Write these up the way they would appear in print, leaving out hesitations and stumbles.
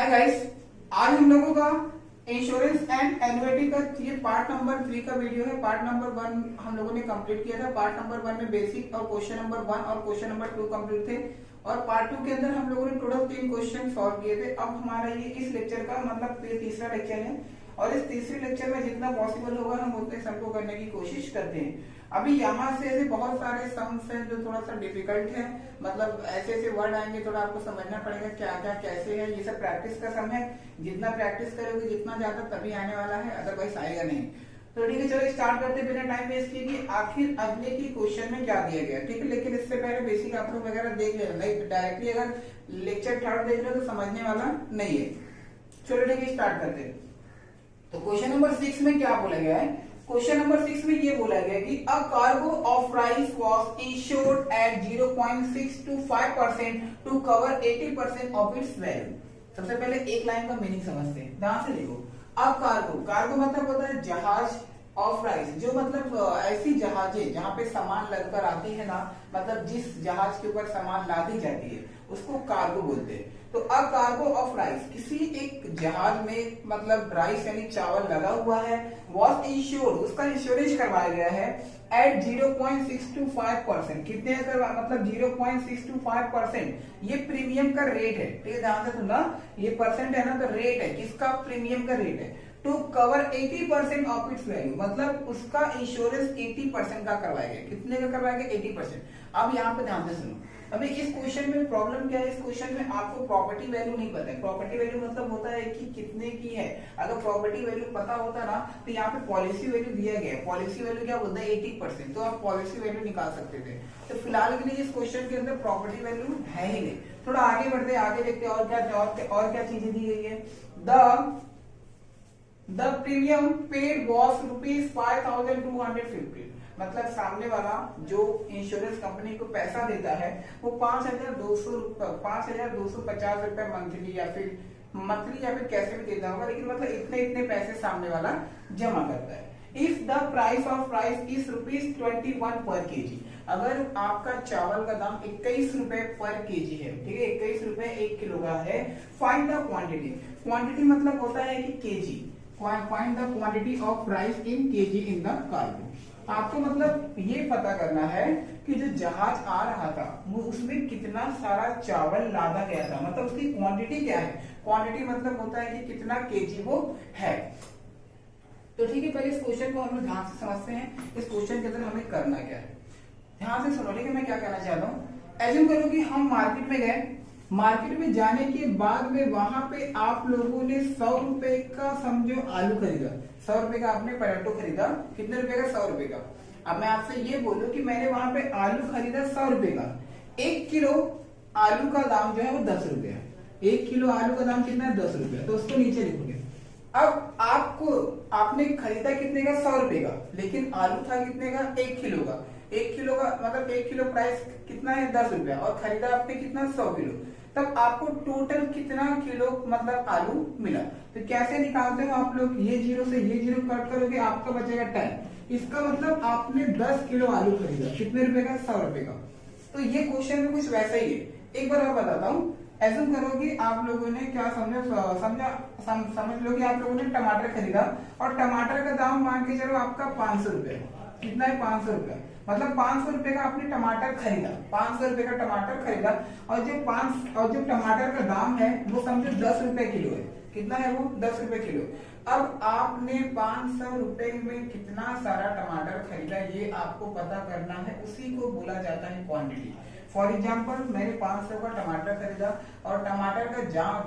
Hi guys, आज हम लोगों का इंश्योरेंस एंड एन्युटी का ये पार्ट नंबर 3 का वीडियो है। पार्ट नंबर 1 हम लोगों ने कंप्लीट किया था। पार्ट नंबर 1 में बेसिक और क्वेश्चन नंबर 1 और क्वेश्चन नंबर 2 कंप्लीट थे और पार्ट 2 के अंदर हम लोगों ने टोटल 3 क्वेश्चन सॉल्व किए थे। अब हमारा ये इस लेक्चर का मतलब ये तीसरा लेक्चर है और इस तीसरे लेक्चर में जितना पॉसिबल होगा हम उतने सम को करने की कोशिश करते हैं। अभी यहाँ से ऐसे बहुत सारे सम्स हैं जो थोड़ा सा डिफिकल्ट है, मतलब ऐसे ऐसे वर्ड आएंगे, थोड़ा आपको समझना पड़ेगा क्या क्या कैसे है। ये सब प्रैक्टिस का सम है, जितना प्रैक्टिस करोगे जितना ज्यादा तभी आने वाला है, अदरवाइज आएगा नहीं। तो ठीक है, चलो स्टार्ट करते बिना टाइम वेस्ट किए कि आखिर अगले की क्वेश्चन में क्या दिया गया। ठीक है, लेकिन इससे पहले बेसिक आप लोग वगैरह देख लेना, नहीं डायरेक्टली अगर लेक्चर थर्ड देख रहे हो तो समझने वाला नहीं है। चलो ठीक है, स्टार्ट करते हैं। तो क्वेश्चन नंबर 6 में क्या बोला गया है? क्वेश्चन नंबर 6 में ये बोला गया कि a cargo of rice was insured at 0.625% to cover 80% of its value. सबसे पहले एक लाइन का मीनिंग समझते हैं, ध्यान से देखो। अ कार्गो, कार्गो मतलब होता है जहाज, ऑफ राइस जो मतलब ऐसी जहाजें जहां पे सामान लगकर आती है ना, मतलब जिस जहाज के ऊपर सामान लादी जाती है उसको कार्गो बोलते हैं। तो अ कार्गो ऑफ राइस, किसी एक जहाज में मतलब राइस यानी चावल लगा हुआ है, वॉज इंश्योर्ड, उसका इंश्योरेंस करवाया गया है एट 0.625%। कितने का मतलब 0.625%। ये प्रीमियम का रेट है। ठीक है, ध्यान से सुनना, ये परसेंट है ना, तो रेट है, किसका? प्रीमियम का रेट है। To cover 80% of its value, मतलब उसका इंश्योरेंस 80% का करवाया गया। कितने का करवाया गया? 80%। अब यहाँ पे ध्यान से सुनो, अभी इस क्वेश्चन में प्रॉब्लम क्या है? इस क्वेश्चन में आपको प्रॉपर्टी वैल्यू नहीं पता है। प्रॉपर्टी वैल्यू मतलब होता है कि कितने की है। अगर प्रॉपर्टी वैल्यू पता होता ना तो यहाँ पे पॉलिसी वैल्यू दिया गया है। पॉलिसी वैल्यू क्या बोलता है? 80%। तो आप पॉलिसी वैल्यू निकाल सकते थे। तो फिलहाल के लिए इस क्वेश्चन के अंदर प्रॉपर्टी वैल्यू है ही नहीं। थोड़ा आगे बढ़ते, आगे देखते और क्या चीजें दी गई है। द प्रीमियम पेड वॉज ₹5250, मतलब सामने वाला जो इंश्योरेंस कंपनी को पैसा देता है वो 5250 रुपए मंथली या फिर कैसे भी देता होगा, लेकिन मतलब इतने पैसे सामने वाला जमा करता है। If the price of rice is ₹21 पर केजी, अगर आपका चावल का दाम 21 रुपए पर केजी है, ठीक है, 21 रुपए 1 किलो का है, फाइंड द क्वांटिटी। क्वांटिटी मतलब होता है कि KG, find the quantity of rice in KG in the cargo. आपको मतलब ये पता करना है कि जो जहाज आ रहा था वो उसमें कितना सारा चावल लादा गया था, मतलब उसकी क्वांटिटी क्या है। क्वांटिटी मतलब होता है कि कितना केजी वो है। तो ठीक है, पहले इस क्वेश्चन को हम लोग ध्यान से समझते हैं। इस क्वेश्चन के अंदर हमें करना क्या है, ध्यान से सुनो। ठीक है, मैं क्या कहना चाहता हूँ, एज्यूम करो कि हम मार्केट में गए। मार्केट में जाने के बाद में वहां पे आप लोगों ने 100 रुपए का समझो आलू खरीदा, 100 रुपए का आपने पटेटो खरीदा। कितने रुपए का? 100 रुपए का। अब मैं आपसे ये बोलूं कि मैंने वहां पे आलू खरीदा 100 रुपए का, 1 किलो आलू का दाम जो है वो 10 रुपए है। 1 किलो आलू का दाम कितना है? 10 रुपए। तो उसको नीचे लिखोगे। अब आपने खरीदा कितने का? 100 रुपए का, लेकिन आलू था कितने का? 1 किलो का। 1 किलो का मतलब 1 किलो प्राइस कितना है? 10 रुपया, और खरीदा आपने कितना? 100 किलो। तब आपको टोटल कितना किलो मतलब आलू मिला। तो कैसे निकालते हो आप लोग? ये जीरो से ये जीरो कट करोगे, आपका बचेगा 10। इसका मतलब आपने 10 किलो आलू खरीदा। कितने रुपए का? 100 रुपए का। तो ये क्वेश्चन में कुछ वैसा ही है। एक बार और बताता हूँ। एज्यूम करो कि आप लोगों ने क्या समझ लो कि आप लोगों ने टमाटर खरीदा और टमाटर का दाम मान के चलो आपका 500 रुपए। कितना है? 500 रुपए। मतलब 500 रुपए का आपने टमाटर खरीदा, 500 रुपए का टमाटर खरीदा, और जो टमाटर का दाम है वो समझो 10 रुपए किलो है। कितना है वो? 10 रुपए किलो। अब आपने 500 रुपए में कितना सारा टमाटर खरीदा, ये आपको पता करना है। उसी को बोला जाता है क्वांटिटी। फॉर एग्जाम्पल, मैंने 500 का टमाटर खरीदा और टमाटर का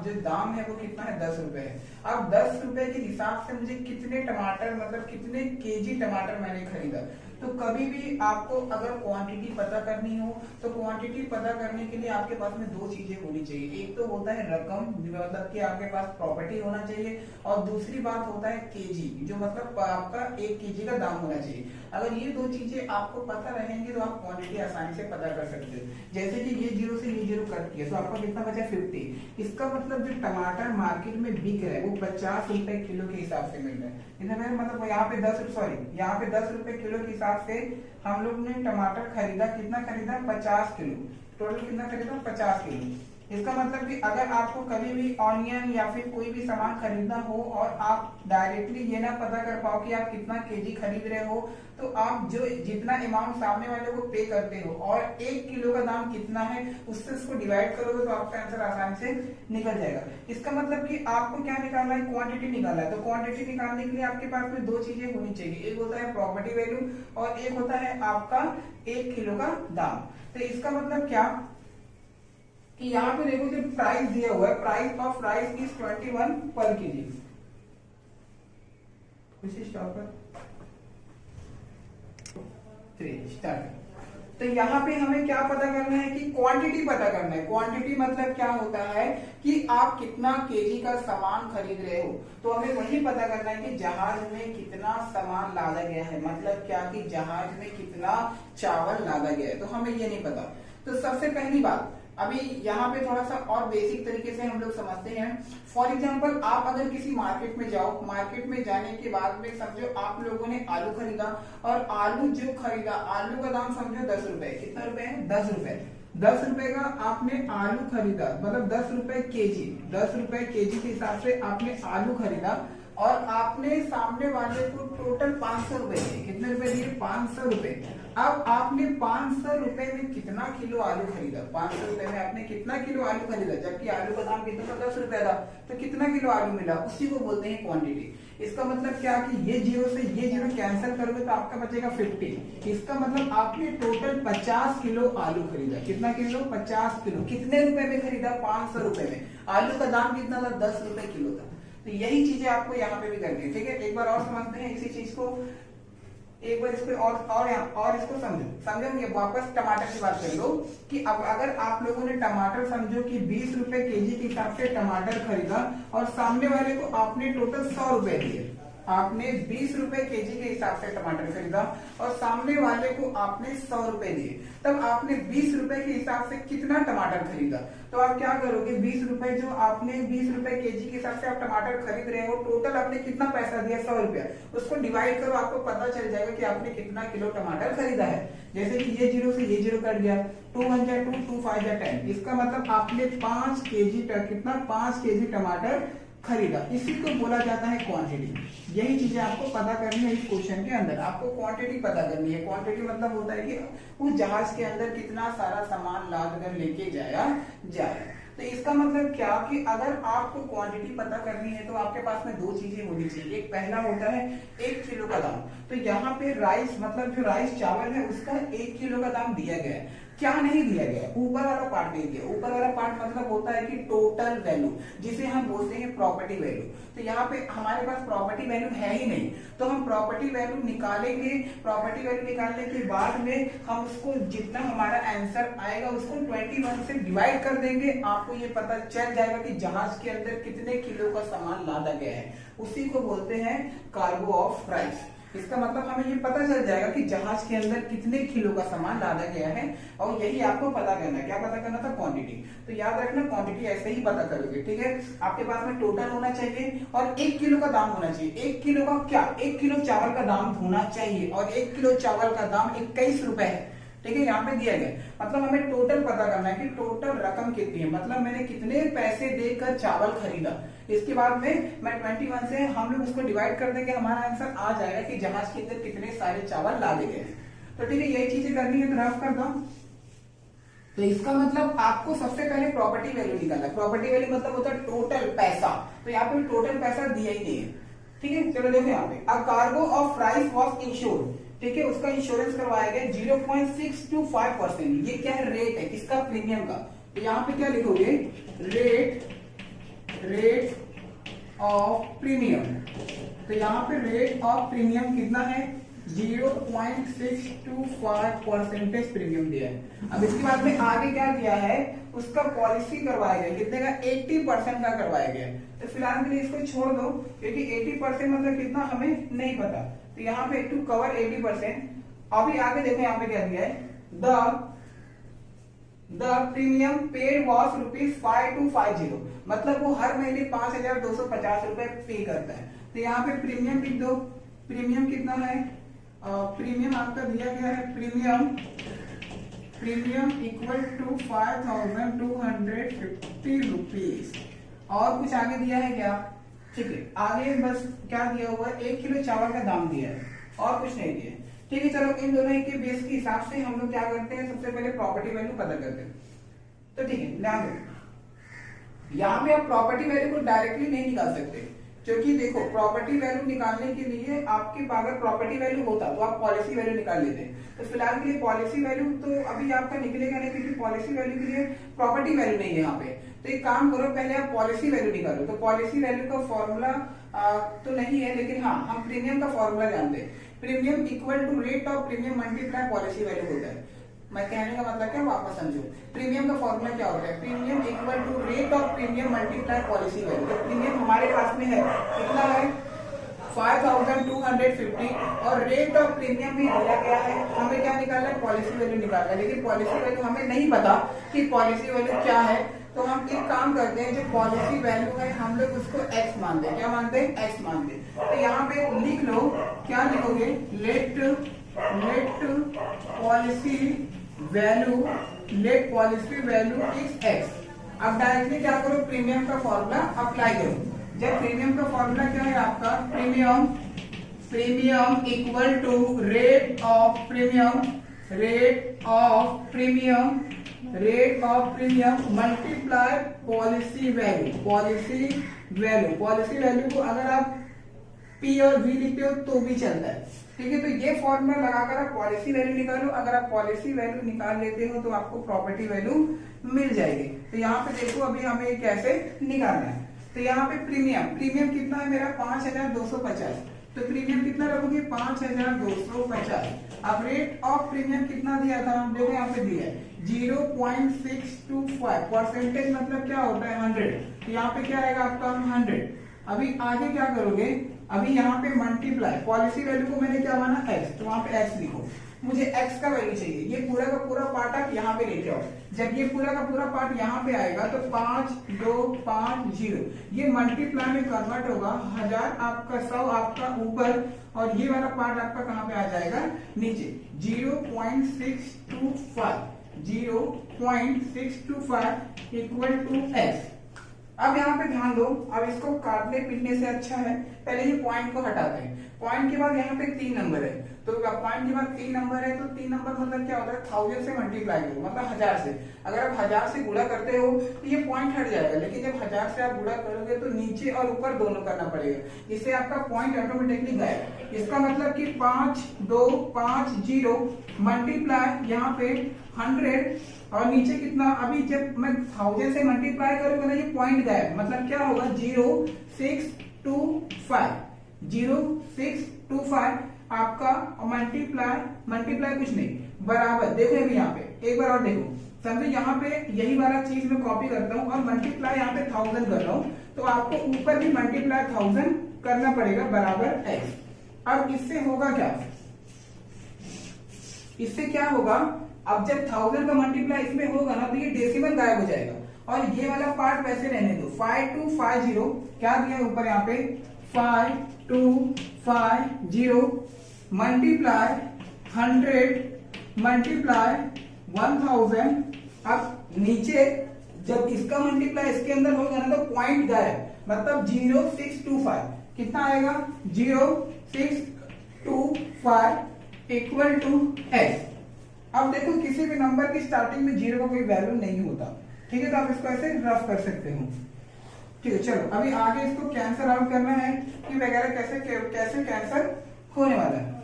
जो दाम है वो कितना है? 10 रुपए है। अब 10 रुपए के हिसाब से मुझे कितने टमाटर मतलब कितने केजी टमाटर मैंने खरीदा। तो कभी भी आपको अगर क्वांटिटी पता करनी हो तो क्वांटिटी पता करने के लिए आपके पास में 2 चीजें होनी चाहिए। एक तो होता है रकम, मतलब कि आपके पास प्रॉपर्टी होना चाहिए, और दूसरी बात होता है केजी, जो मतलब आपका 1 केजी का दाम होना चाहिए। अगर ये 2 चीजें आपको पता रहेंगी तो आप क्वांटिटी आसानी से पता कर सकते हो। जैसे कि ये जीरो से ये जीरो कट किया तो आपका कितना बचा? 50। इसका मतलब जो टमाटर मार्केट में बिक रहा है वो 50 रुपए किलो के हिसाब से मिल रहा है। मतलब यहाँ पे 10 रुपए किलो के हिसाब से हम लोग ने टमाटर खरीदा। कितना खरीदा? 50 किलो। टोटल कितना खरीदा? 50 किलो। इसका मतलब कि अगर आपको कभी भी ऑनियन या फिर कोई भी सामान खरीदना हो और आप डायरेक्टली ये ना पता कर पाओ कि आप कितना केजी खरीद रहे हो, तो आप जो जितना अमाउंट सामने वाले को पे करते हो और 1 किलो का दाम कितना है उससे उसको डिवाइड करोगे तो आपका आंसर आसानी से निकल जाएगा। इसका मतलब कि आपको क्या निकालना है, क्वांटिटी निकालना है। तो क्वांटिटी निकालने के लिए आपके पास में दो चीजें होनी चाहिए, एक होता है प्रॉपर्टी वैल्यू और एक होता है आपका 1 किलो का दाम। तो इसका मतलब क्या कि यहाँ पे देखो जो प्राइस दिया हुआ है, प्राइस ऑफ राइस इज 21 पर केजी। स्टार्ट। तो यहाँ पे हमें क्या पता करना है कि क्वांटिटी पता करना है। क्वांटिटी मतलब क्या होता है कि आप कितना केजी का सामान खरीद रहे हो। तो हमें वही पता करना है कि जहाज में कितना सामान लादा गया है, मतलब क्या कि जहाज में कितना चावल लादा गया है, तो हमें ये नहीं पता। तो सबसे पहली बात, अभी यहाँ पे थोड़ा सा और बेसिक तरीके से हम लोग समझते हैं। फॉर एग्जांपल आप अगर किसी मार्केट में जाओ, मार्केट में जाने के बाद में समझो आप लोगों ने आलू खरीदा और आलू जो खरीदा, आलू का दाम समझो 10 रुपए। कितना रुपए है? 10 रुपए। 10 रुपए का आपने आलू खरीदा, मतलब 10 रुपए केजी, 10 रुपए केजी के हिसाब से आपने आलू खरीदा और आपने सामने वाले को टोटल 500 रुपए दिए। कितने रुपए दिए? 500 रुपए। अब आपने 500 रुपए में कितना किलो आलू खरीदा? 500 रुपए में आपने कितना किलो आलू खरीदा, जबकि आलू का दाम कितना था? 10 रुपए था। तो कितना किलो आलू मिला, उसी को बोलते हैं क्वांटिटी। इसका मतलब क्या कि ये जीरो से ये जीरो कैंसिल करोगे तो आपका बचेगा 50। इसका मतलब आपने टोटल 50 किलो आलू खरीदा। कितना किलो? 50 किलो। कितने रुपए में खरीदा? 500 रुपए में। आलू का दाम कितना था? 10 रुपए किलो था। तो यही चीजें आपको यहाँ पे भी करनी है, ठीक है। एक बार और समझते हैं इसी चीज को, एक बार इसको और इसको समझो। वापस टमाटर की बात कर लो कि अब अगर आप लोगों ने टमाटर समझो कि 20 रुपए केजी के हिसाब से टमाटर खरीदा और सामने वाले को आपने टोटल 100 रुपए दिए। आपने 20 रुपए केजी के हिसाब से टमाटर खरीदा और सामने वाले को आपने 100 रुपए दिए, तब आपने 20 रुपए के हिसाब से कितना टमाटर खरीदा? तो आप क्या करोगे, 20 रुपए जो आपने 20 रुपए केजी के हिसाब से आप टमाटर खरीद रहे हो, टोटल आपने कितना पैसा दिया? 100 रुपया। उसको डिवाइड करो, आपको पता चल जाएगा कि आपने कितना किलो टमाटर खरीदा है। जैसे कि ये जीरो से ये जीरो कट गया, 2 1 जा 2, 2 5 जा 10। इसका मतलब आपने 5 केजी कितना? 5 केजी टमाटर खरीदा। इसी को बोला जाता है क्वांटिटी। यही चीजें आपको पता करनी है इस क्वेश्चन के अंदर। आपको क्वांटिटी पता करनी है। क्वांटिटी मतलब होता है कि उस जहाज के अंदर कितना सारा सामान लाद कर लेके जाया जाए। तो इसका मतलब क्या कि अगर आपको क्वांटिटी पता करनी है तो आपके पास में दो चीजें होनी चाहिए। एक पहला होता है 1 किलो का दाम। तो यहाँ पे राइस मतलब जो राइस चावल है उसका 1 किलो का दाम दिया गया है। क्या नहीं दिया गया? ऊपर वाला पार्ट नहीं दिया। ऊपर वाला पार्ट मतलब होता है कि टोटल वैल्यू, जिसे हम बोलते हैं प्रॉपर्टी वैल्यू। तो यहाँ पे हमारे पास प्रॉपर्टी वैल्यू है ही नहीं, तो हम प्रॉपर्टी वैल्यू निकालेंगे। प्रॉपर्टी वैल्यू निकालने के बाद में हम उसको जितना हमारा आंसर आएगा उसको 21 से डिवाइड कर देंगे। आपको ये पता चल जाएगा कि जहाज के अंदर कितने किलो का सामान लादा गया है। उसी को बोलते हैं कार्गो ऑफ राइस। इसका मतलब हमें ये पता चल जाएगा कि जहाज के अंदर कितने किलो का सामान लादा गया है, और यही आपको पता करना है। क्या पता करना था? क्वांटिटी। तो याद रखना क्वांटिटी ऐसे ही पता करोगे, ठीक है। आपके पास में टोटल होना चाहिए और 1 किलो का दाम होना चाहिए। 1 किलो का क्या? 1 किलो चावल का दाम होना चाहिए और 1 किलो चावल का दाम 21 रुपए है, ठीक है। यहाँ पे दिया गया, मतलब हमें टोटल पता करना है कि टोटल रकम कितनी है, मतलब मैंने कितने पैसे देकर चावल खरीदा। इसके बाद में मैं 21 से हम लोग उसको डिवाइड कर देंगे, हमारा आंसर आ जाएगा कि जहाज के अंदर कितने सारे चावल लादे गए। तो ठीक है, यही चीजें करनी है। तो रफ कर दो। तो इसका मतलब आपको सबसे पहले प्रॉपर्टी वैल्यू निकालना है। प्रॉपर्टी वैल्यू मतलब होता है टोटल पैसा। तो यहाँ पे टोटल पैसा दिया ही नहीं है, ठीक है। चलो देखो यहाँ पे, a cargo of rice was insured, ठीक है। उसका इंश्योरेंस करवाया गया 0.625%। ये क्या है? रेट है किसका? प्रीमियम का। तो यहाँ पे क्या लिखोगे? Rate of premium. तो यहाँ पे रेट ऑफ प्रीमियम कितना है? 0.625% प्रीमियम दिया है। अब इसके बाद में आगे क्या दिया है? उसका पॉलिसी करवाया गया, कितने का? 80% का करवाया गया। तो फिलहाल के लिए इसको छोड़ दो, क्योंकि 80% मतलब कितना हमें नहीं पता। तो यहाँ पे टू कवर 80%। अभी आगे देखो यहाँ पे क्या दिया है? द प्रीमियम पेड वॉज ₹5250, मतलब वो हर महीने 5250 रुपए पे करता है। तो यहाँ पे प्रीमियम लिख दो। प्रीमियम कितना है? प्रीमियम आपका दिया गया है, प्रीमियम इक्वल टू 5250 रुपीज। और कुछ आगे दिया है क्या? ठीक है, आगे बस क्या दिया हुआ है, 1 किलो चावल का दाम दिया है और कुछ नहीं दिया है। ठीक है, चलो इन दोनों के बेस के हिसाब से हम लोग क्या करते हैं, सबसे पहले प्रॉपर्टी वैल्यू पता करते हैं। तो ठीक है, ध्यान दो, यहाँ पे आप प्रॉपर्टी वैल्यू को डायरेक्टली नहीं निकाल सकते, क्योंकि देखो प्रॉपर्टी वैल्यू निकालने के लिए आपके पास अगर प्रॉपर्टी वैल्यू होता तो आप पॉलिसी वैल्यू निकाल लेते। तो फिलहाल के लिए पॉलिसी वैल्यू तो अभी आपका निकलेगा नहीं, क्योंकि पॉलिसी वैल्यू के लिए प्रॉपर्टी वैल्यू नहीं है यहाँ पे। तो एक काम करो, पहले आप पॉलिसी वैल्यू निकालो। तो पॉलिसी वैल्यू का फॉर्मूला तो नहीं है, लेकिन हाँ हम प्रीमियम का फॉर्मूला जानते हैं। Premium equal to rate of premium multiply policy value होता है। मैं कहने का मतलब क्या, वापस समझो। प्रीमियम का फॉर्मूला क्या होता है, premium equal to rate of premium multiply policy value. तो प्रीमियम हमारे पास में है, कितना है 5250 और रेट ऑफ प्रीमियम भी दिया गया है। हमें क्या निकालना है, पॉलिसी वैल्यू निकालना है, लेकिन पॉलिसी वैल्यू हमें नहीं पता कि पॉलिसी वैल्यू क्या है। तो हम एक काम करते हैं, जो पॉलिसी वैल्यू है हम लोग उसको x मानते हैं। क्या मानते हैं, x मानते हैं। तो यहाँ पे लिख लो, क्या लिखोगे, let policy value is x। अब डायरेक्टली क्या करो, प्रीमियम का फॉर्मूला अप्लाई करो। जब प्रीमियम का फॉर्मूला क्या है आपका, premium equal to rate of premium multiply policy value को अगर आप P और V लिखते हो तो भी चलता है। ठीक है, तो ये फॉर्मूला लगाकर आप पॉलिसी वैल्यू निकालो। अगर आप पॉलिसी वैल्यू निकाल लेते हो तो आपको प्रॉपर्टी वैल्यू मिल जाएगी। तो यहाँ पे देखो अभी हमें कैसे निकालना है। तो यहाँ पे प्रीमियम कितना है मेरा, 5250। तो प्रीमियम कितना रखोगे, 5250। अब रेट ऑफ प्रीमियम कितना दिया था, देखो यहाँ पे दिया है 0.625। परसेंटेज मतलब क्या होता है, 100। तो यहाँ पे क्या आएगा आपका 100। अभी आगे क्या करोगे, अभी यहाँ पे मल्टीप्लाई पॉलिसी वैल्यू को मैंने क्या माना, x। तो वहां पे x लिखो। मुझे x का वैल्यू चाहिए, ये पूरा का पूरा पार्ट आप यहाँ पे लेके आओ। जब ये पूरा का पूरा पार्ट यहाँ पे आएगा तो 5250 ये मल्टीप्लाई में कन्वर्ट होगा। 1000 आपका 100 आपका ऊपर, और ये वाला पार्ट आपका कहाँ पे आ जाएगा, नीचे। 0.625 इक्वल टू x। अब यहाँ पे ध्यान दो, अब इसको काटने पीटने से अच्छा है पहले ये पॉइंट को हटाते हैं। पॉइंट के बाद यहाँ पे 3 नंबर है, तो पॉइंट के बाद 3 नंबर है, तो 3 नंबर मतलब क्या होता है, 1000 से मल्टीप्लाई करो, मतलब 1000 से। अगर आप 1000 से गुणा करते हो तो ये पॉइंट हट जाएगा, लेकिन जब 1000 से आप गुणा करोगे तो नीचे और ऊपर दोनों करना पड़ेगा। इससे आपका पॉइंट ऑटोमेटिकली गायब। इसका मतलब कि 5250 मल्टीप्लाई यहाँ पे 100 और नीचे कितना, अभी जब मैं 1000 से मल्टीप्लाई करूंगा ना, ये पॉइंट गायब। मतलब क्या होगा, 0625 आपका मल्टीप्लाई कुछ नहीं, बराबर। देखो अभी यहाँ पे एक बार और देखो, समझो यहाँ पे यही वाला चीज मैं कॉपी करता हूँ और मल्टीप्लाई यहाँ पे 1000 कर रहा हूँ, तो आपको ऊपर भी मल्टीप्लाई 1000 करना पड़ेगा, बराबर x। अब इससे होगा क्या, इससे क्या होगा, अब जब 1000 का मल्टीप्लाई इसमें होगा ना, तो ये डेसिमल गायब हो जाएगा और ये वाला पार्ट वैसे रहने दो। 5250 क्या दिया ऊपर यहाँ पे, 5250 मल्टीप्लाई 100 मल्टीप्लाई 1000। अब नीचे जब इसका मल्टीप्लाई इसके अंदर होगा ना, तो पॉइंट गायब, मतलब 0625 कितना आएगा, 0625 इक्वल टू x। अब देखो किसी भी नंबर की स्टार्टिंग में 0 का कोई वैल्यू नहीं होता। ठीक है, तो आप इसको ऐसे रफ कर सकते हो। ठीक है, चलो अभी आगे इसको कैंसल आउट करना है कि वगैरह कैसे कैंसल होने वाला है।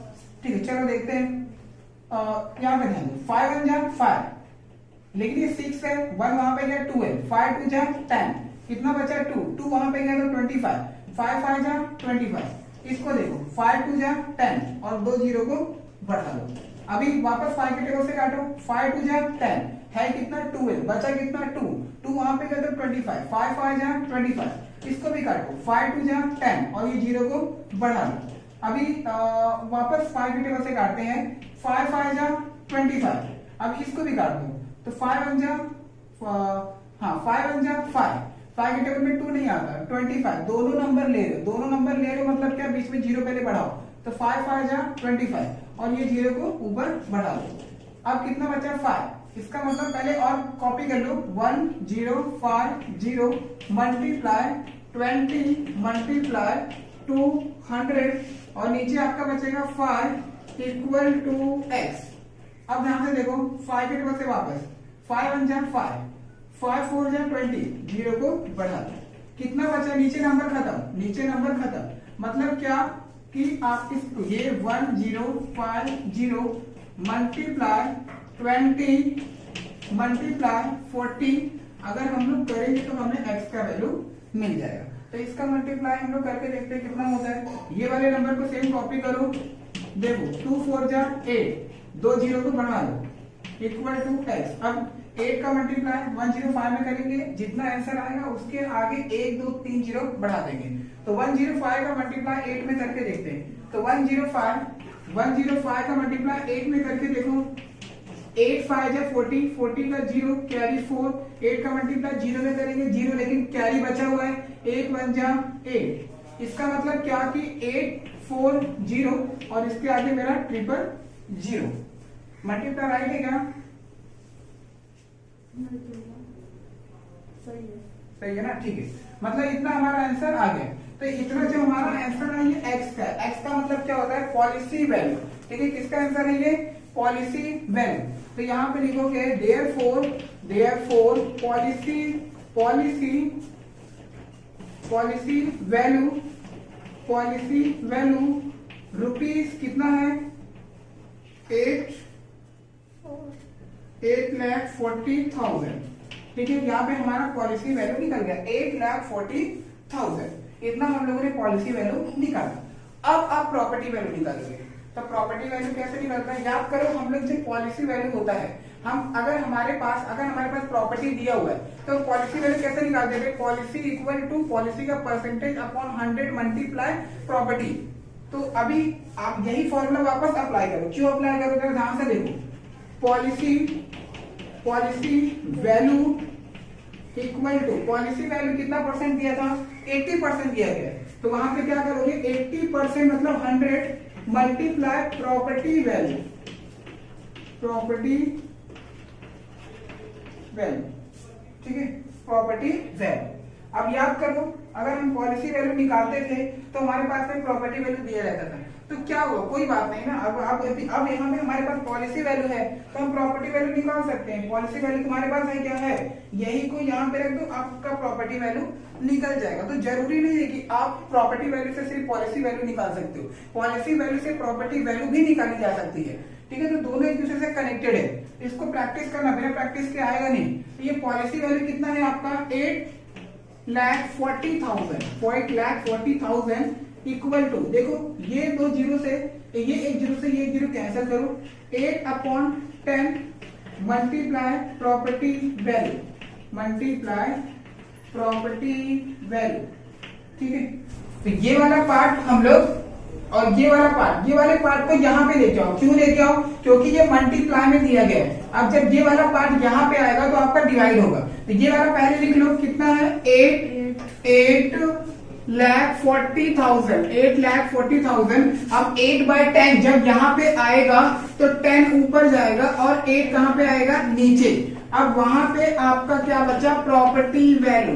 ठीक है, चलो देखते हैं। यहाँ पे ध्यान दो, 5 1 जा 5, लेकिन ये 6 है, 1 वहां पे गया 2 है, 5 2 जा 10, कितना बचा 2 वहां पे गया तो 25, 5 5 जा 25। इसको देखो 5 2 जा 10 और 2 0 को बढ़ा लो। अभी वापस 5 के टेबल से काटो, 5 2 जा 10 है, कितना 12, बचा कितना 2 वहां पे गया तो 25, 5 5 जा 25। इसको भी काटो, 5 2 जा 10 और ये 0 को बढ़ा लो। अभी वापस 5 के टेबल से काटते हैं, 5 5 जा 25। अब इसको भी काट दो, तो 5 1 जा 5 के टेबल में 2 नहीं आता, 25। दोनों नंबर ले रहे हो मतलब क्या, बीच में 0 पहले बढ़ाओ, तो 5 5 जा 25 और ये 0 को ऊपर बढ़ा दो। अब कितना बचा, इसका मतलब पहले और कॉपी कर लो, 1050 मल्टीप्लाई 20 मल्टीप्लाई 200 और नीचे आपका बचेगा 5 इक्वल टू x। अब ध्यान से देखो 5 के टेबल से वापस 5 1 जा 5, 5 4 जा 20, 0 को बढ़ा दो, कितना बचा, नीचे नंबर खत्म, नीचे नंबर खत्म। मतलब क्या कि आप इस ये 1050 मल्टीप्लाई 20 मल्टीप्लाई 40 अगर हम लोग करेंगे तो हमें x का वैल्यू मिल जाएगा। तो इसका मल्टीप्लाई हम लोग करके देखते हैं कितना होता है। ये वाले नंबर को सेम कॉपी करो, देखो 2 4 जा 8, 2 0 को बढ़ा दो इक्वल टू x। अब 8 का मल्टीप्लाई 105 में करेंगे, जितना आंसर आएगा उसके आगे 1 2 3 0 बढ़ा देंगे। तो 105 का मल्टीप्लाई 8 में करके देखते हैं। तो 105 का मल्टीप्लाई 8 में करके देखो, 8 5 जा 40, 40 का 0 कैरी 4, 8 का मल्टीप्लाई 0 में करेंगे 0, लेकिन कैरी बचा हुआ है, 8 1 जा 8। इसका मतलब क्या कि 8 4 0 और इसके आगे मेरा 000। मल्टीप्लाई राइट है क्या? सही है ना, ठीक है। मतलब इतना हमारा आंसर आ गया। तो इतना जो हमारा आंसर है ये x का, x का मतलब क्या होता है, पॉलिसी वैल्यू। ठीक है, किसका आंसर है ये, पॉलिसी वैल्यू। तो यहाँ पे लिखोगे देयरफॉर पॉलिसी वैल्यू रुपीस कितना है, 8,40,000। ठीक है, यहाँ पे हमारा पॉलिसी वैल्यू निकल गया 8,40,000। इतना हम लोगों ने पॉलिसी वैल्यू निकाला। अब आप प्रॉपर्टी वैल्यू निकालोगे। तो प्रॉपर्टी वैल्यू कैसे निकलता है, याद करो हम लोग जो पॉलिसी वैल्यू होता है, हम अगर हमारे पास प्रॉपर्टी दिया हुआ है तो पॉलिसी वैल्यू कैसे निकाल देते हैं, पॉलिसी इक्वल टू पॉलिसी का परसेंटेज अपॉन 100 मल्टीप्लाई प्रॉपर्टी। तो अभी आप यही फॉर्मूला वापस अप्लाई करो। क्यों अप्लाई करो, जरा ध्यान से देखो, policy value equal to policy value कितना परसेंट दिया था, 80% दिया गया। तो वहां पे क्या करोगे, 80% मतलब 100 मल्टीप्लाई प्रॉपर्टी वैल्यू, ठीक है, प्रॉपर्टी वैल्यू। अब याद करो, अगर हम पॉलिसी वैल्यू निकालते थे तो हमारे पास में प्रॉपर्टी वैल्यू दिया रहता था। तो क्या हुआ, कोई बात नहीं ना। अब यहाँ पे हमारे पास पॉलिसी वैल्यू है तो हम प्रॉपर्टी वैल्यू निकाल सकते हैं। पॉलिसी वैल्यू तुम्हारे पास है, क्या है, यही को यहाँ पे रख दो, आपका प्रॉपर्टी वैल्यू निकल जाएगा। तो जरूरी नहीं है कि आप प्रॉपर्टी वैल्यू से सिर्फ पॉलिसी वैल्यू निकाल सकते हो, पॉलिसी वैल्यू से प्रॉपर्टी वैल्यू भी निकाली जा सकती है। ठीक है, तो दोनों एक दूसरे से कनेक्टेड है। इसको प्रैक्टिस करना, बिना प्रैक्टिस के आएगा नहीं। तो ये पॉलिसी वैल्यू कितना है आपका, 8,40,000 इक्वल टू, देखो ये 2 जीरो से ये 1 जीरो से ये 1 जीरो कैंसिल करो, 8/10 मल्टीप्लाई प्रॉपर्टी वैल्यू। ठीक है, तो ये वाला पार्ट हम लोग और ये वाले पार्ट को यहाँ पे लेके आओ। क्यों लेके आओ, क्योंकि ये मल्टीप्लाई में दिया गया है। अब जब ये वाला पार्ट यहाँ पे आएगा तो आपका डिवाइड होगा। तो ये वाला पहले लिख लो, कितना है, 8,40,000। अब 8/10 जब यहाँ पे आएगा तो 10 ऊपर जाएगा और 8 कहाँ पे आएगा, नीचे। अब वहां पे आपका क्या बचा, प्रॉपर्टी वैल्यू।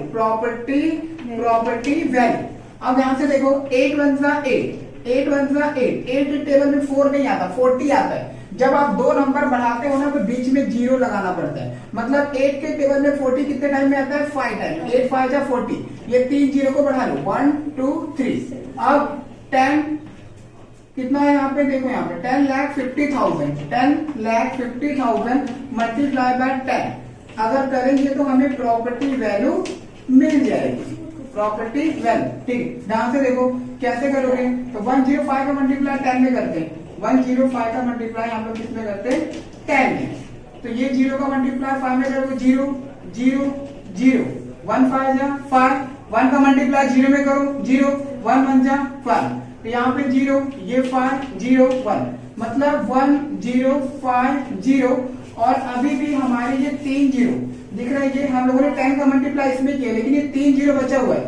अब ध्यान से देखो, 8 1 जा 8 टेबल में 4 नहीं आता, 40 आता है। जब आप दो नंबर बढ़ाते हो ना तो बीच में 0 लगाना पड़ता है। मतलब 8 के टेबल में 40 कितने टाइम में आता है, 5 टाइम। 8 5 जा 40, ये 3 0 को बढ़ा लो, 1 2 3। अब 10 कितना है यहाँ पे, देखो यहाँ पे 10,50,000 मल्टीप्लाई बाय 10 अगर करेंगे तो हमें प्रॉपर्टी वैल्यू मिल जाएगी, प्रॉपर्टी वैल्यू। ठीक है, ध्यान से देखो कैसे करोगे। तो 105 का मल्टीप्लाई 10 में करते हैं, 105 का मल्टीप्लाई हम लोग किसमें करते हैं, 10 में। तो ये 0 का मल्टीप्लाई 5 में करोगे, 0 0 0, 1 5 जा 5, 1 का मल्टीप्लाई 0 में करो, 0 1 1 जा 5। तो यहाँ पे 0, ये 5 0 1, मतलब 1 0 5 0। और अभी भी हमारे ये 3 0 दिख रहा है। ये हम लोगों ने 10 का मल्टीप्लाई इसमें किया, लेकिन ये 3 0 बचा हुआ है,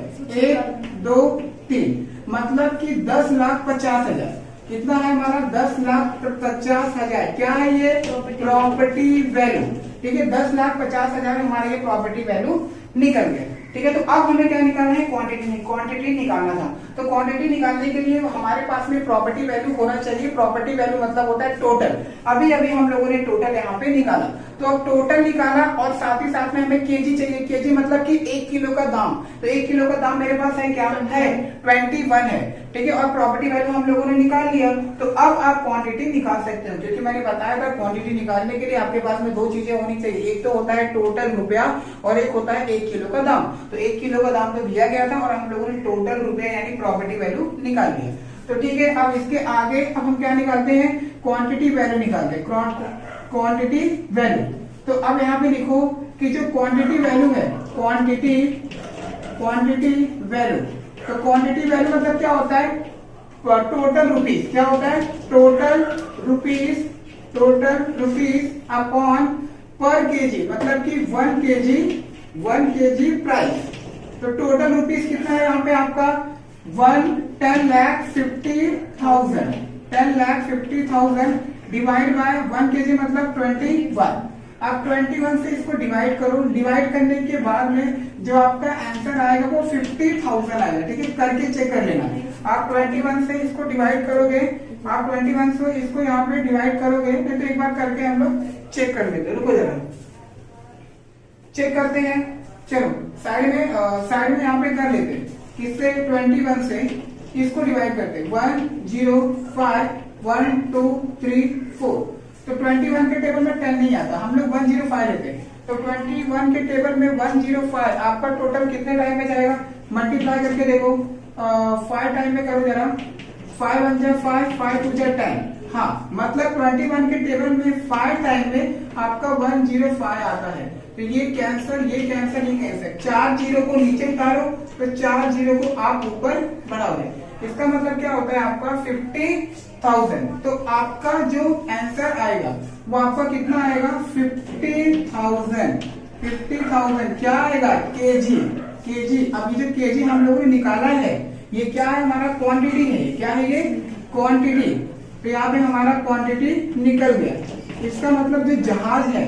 1 2 3, मतलब कि 10,50,000। कितना है हमारा, 10,50,000। क्या है ये, प्रॉपर्टी वैल्यू। ठीक है, 10,50,000 हमारा ये प्रॉपर्टी वैल्यू निकल गया। ठीक है, तो अब हमें क्या निकालना है, क्वांटिटी निकालना था। तो क्वांटिटी निकालने के लिए हमारे पास में प्रॉपर्टी वैल्यू होना चाहिए। प्रॉपर्टी वैल्यू मतलब होता है टोटल। अभी अभी हम लोगों ने टोटल यहाँ पे निकाला, तो अब टोटल निकाला और साथ ही साथ में हमें केजी चाहिए। केजी मतलब कि 1 किलो का दाम, तो 1 किलो का दाम मेरे पास है, क्या है, 21 है। ठीक है, और प्रॉपर्टी वैल्यू हम लोगों ने निकाल लिया। तो अब आप क्वांटिटी निकाल सकते हो, क्योंकि मैंने बताया था क्वांटिटी निकालने के लिए आपके पास में 2 चीजें होनी चाहिए। एक तो होता है टोटल रुपया और एक होता है 1 किलो का दाम। तो 1 किलो का दाम तो दिया गया था और हम लोगों ने टोटल रुपया यानी प्रॉपर्टी वैल्यू निकाल लिया। तो ठीक है, अब इसके आगे अब हम क्या निकालते हैं, क्वांटिटी वैल्यू निकालते हैं, क्वांटिटी वैल्यू। तो अब यहाँ पे लिखो कि जो क्वांटिटी वैल्यू है, क्वांटिटी वैल्यू, तो क्वांटिटी वैल्यू मतलब क्या होता है, टोटल रुपीस। क्या होता है, टोटल रुपीस अपॉन पर केजी, मतलब कि 1 केजी प्राइस। तो टोटल रुपीस कितना है यहाँ पे आपका 10,50,000 डिवाइड बाय 1 केजी मतलब 21। आप 21 से इसको डिवाइड करो, डिवाइड करने के बाद में जो आपका आंसर आएगा वो 50,000 आएगा। ठीक है, करके चेक कर लेना। आप 21 से इसको डिवाइड करोगे, आप 21 से इसको यहाँ पे डिवाइड करोगे, तो एक बार करके हम लोग चेक कर लेते हैं। रुको जरा, चेक करते हैं। चलो साइड में यहाँ पे कर लेते हैं। किससे, 21 से इसको डिवाइड करते हैं, 1 0 5 1 2 3 4। तो 21 के टेबल में 10 नहीं आता, हम लोग 105 लेते हैं। तो 21 के टेबल में 105 आपका टोटल कितने टाइम में जाएगा, मल्टीप्लाई करके देखो, 5 टाइम में करो जरा, 5 1 जा 5 5 2 जा 10। हाँ, मतलब 21 के टेबल में 5 टाइम में आपका 105 आता है। तो ये कैंसर, ये कैंसर। 4 जीरो को नीचे उतारो, तो 4 जीरो को आप ऊपर बढ़ाओगे। इसका मतलब क्या होता है, आपका 50,000। तो आपका जो आंसर आएगा वो आपका कितना आएगा, 50,000 क्या आएगा, केजी। अब ये जो केजी हम लोगों ने निकाला है, ये क्या है, हमारा क्वांटिटी है। क्या है ये, क्वांटिटी। तो यहाँ पे हमारा क्वांटिटी निकल गया। इसका मतलब जो जहाज है,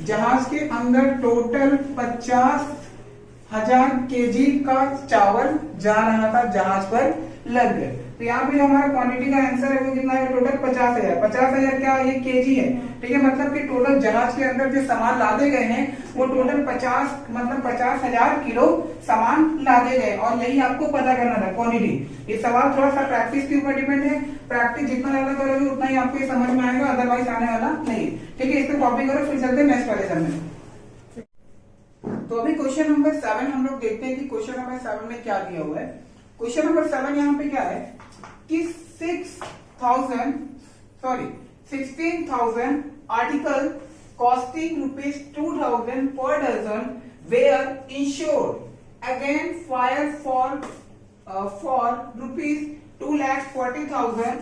जहाज के अंदर टोटल 50,000 केजी का चावल जा रहा था, जहाज पर लग गए। तो यहाँ पे हमारा क्वांटिटी का आंसर है वो कितना है, टोटल 50,000। 50,000 क्या, ये केजी है। ठीक है, मतलब कि टोटल जहाज के अंदर जो सामान लादे गए हैं वो टोटल 50,000 किलो सामान लादे गए, और यही आपको पता करना था, क्वांटिटी। ये सवाल थोड़ा सा प्रैक्टिस के ऊपर डिपेंड है। प्रैक्टिस जितना ज्यादा करोगे उतना ही आपको ये समझ में आएगा, अदरवाइज आने वाला नहीं। ठीक है, इसको कॉपी करो, फिर चलते हैं नेक्स्ट वाले सम में। तो अभी क्वेश्चन नंबर 7 हम लोग देखते हैं कि क्वेश्चन नंबर 7 में क्या दिया हुआ है। क्वेश्चन नंबर 7 यहाँ पे क्या है कि 16,000 article costing ₹2,000 per dozen were insured against fire for ₹2,40,000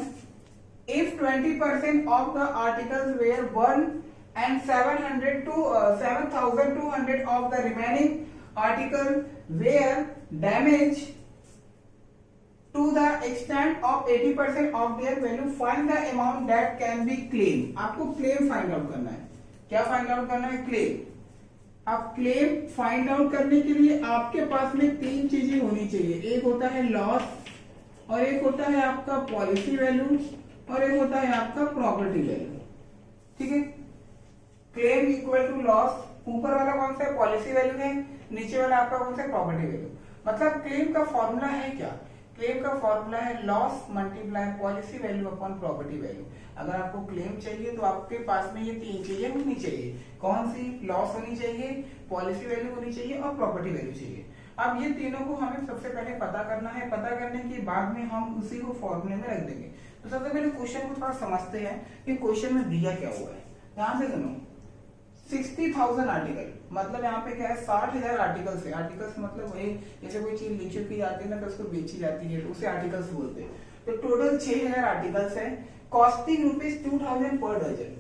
if 20% of the articles were burned and 7,200 of the remaining articles were damaged to the extent of 80% of their value. Find the amount that can be claimed. आपको claim find out करना है। क्या find out करना है, claim. अब claim find out करने के लिए आपके पास में 3 चीजें होनी चाहिए। एक होता है लॉस, और एक होता है आपका पॉलिसी वैल्यू, और एक होता है आपका प्रॉपर्टी वैल्यू। ठीक है, क्लेम इक्वल टू लॉस, ऊपर वाला कौन सा है, पॉलिसी वैल्यू है, नीचे वाला आपका कौन सा है, प्रॉपर्टी वैल्यू। मतलब क्लेम का फॉर्मूला है क्या, क्लेम का फॉर्मूला है loss multiply policy value upon property value. अगर आपको क्लेम चाहिए तो आपके पास में ये 3 चीजें होनी चाहिए। कौन सी, लॉस होनी चाहिए, पॉलिसी वैल्यू होनी चाहिए और प्रॉपर्टी वैल्यू चाहिए। अब ये तीनों को हमें सबसे पहले पता करना है। पता करने के बाद में हम उसी को फॉर्मूले में रख देंगे। तो सबसे पहले क्वेश्चन को थोड़ा समझते हैं कि क्वेश्चन में दिया क्या हुआ है। ध्यान से सुनो, 60,000 आर्टिकल मतलब यहाँ पे क्या है, 60,000 आर्टिकल्स है। आर्टिकल्स मतलब वही, जैसे कोई चीज लिखी की जाती है ना तो उसको बेची जाती है, तो उसे आर्टिकल्स बोलते हैं। तो टोटल 6,000 आर्टिकल्स है, कॉस्टिंग ₹2,000 पर डजन।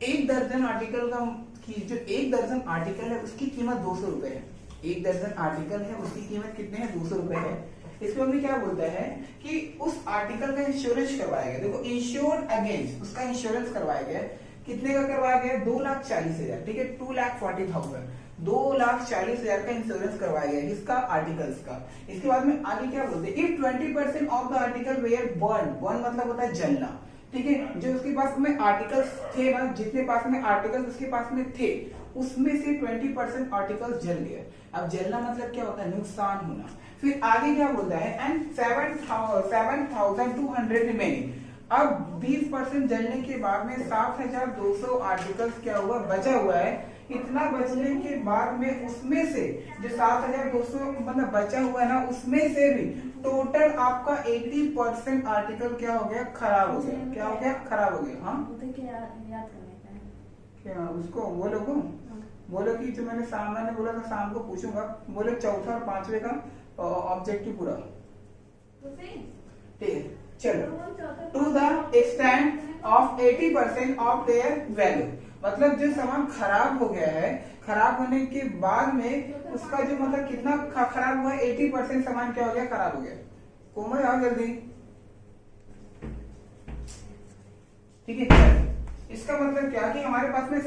एक दर्जन आर्टिकल का जो 1 दर्जन आर्टिकल है उसकी कीमत 200 रुपए है। 1 दर्जन आर्टिकल है उसकी कीमत कितने है, 200 रुपए है। इसमें हमें क्या बोलता है कि उस आर्टिकल का इंश्योरेंस करवाया गया। देखो, इंश्योर्ड अगेंस्ट, उसका इंश्योरेंस करवाया गया कितने का करवाया गया? 2,40,000, ठीक है, 2,40,000, 2,40,000 का इंश्योरेंस करवाया गया इसका आर्टिकल्स का। इसके बाद में आगे क्या बोलते हैं, if 20% of the article were burn मतलब होता है जलना, ठीक है, जो उसके पास में आर्टिकल्स थे ना, जितने पास में आर्टिकल्स उसके पास में थे उसमें से 20% आर्टिकल्स जल गए। अब जलना मतलब क्या होता है? नुकसान होना। फिर आगे क्या बोलता है, एंड 7,200 रिमेनिंग। अब 20% जलने के बाद में 7,200 आर्टिकल्स क्या हुआ? बचा हुआ है। इतना बचने के बाद में उसमें से जो 7,200 मतलब बचा हुआ है ना, उसमें से भी टोटल आपका 80% आर्टिकल क्या हो गया? खराब हो गया। क्या हो गया? खराब हो गया। हाँ क्या उसको बोलो को बोलो कि जो मैंने सामने बोला था शाम को पूछूंगा, बोले चौथा और पांचवे का ऑब्जेक्टिव पूरा, ठीक है। चलो, to the extent of 80% of their value, मतलब जो सामान खराब हो गया है, खराब होने के बाद में उसका जो मतलब कितना खराब हुआ है, 80% सामान क्या हो गया? खराब हो गया। कोमल आओ जल्दी, ठीक है। इसका मतलब क्या कि हमारे पास में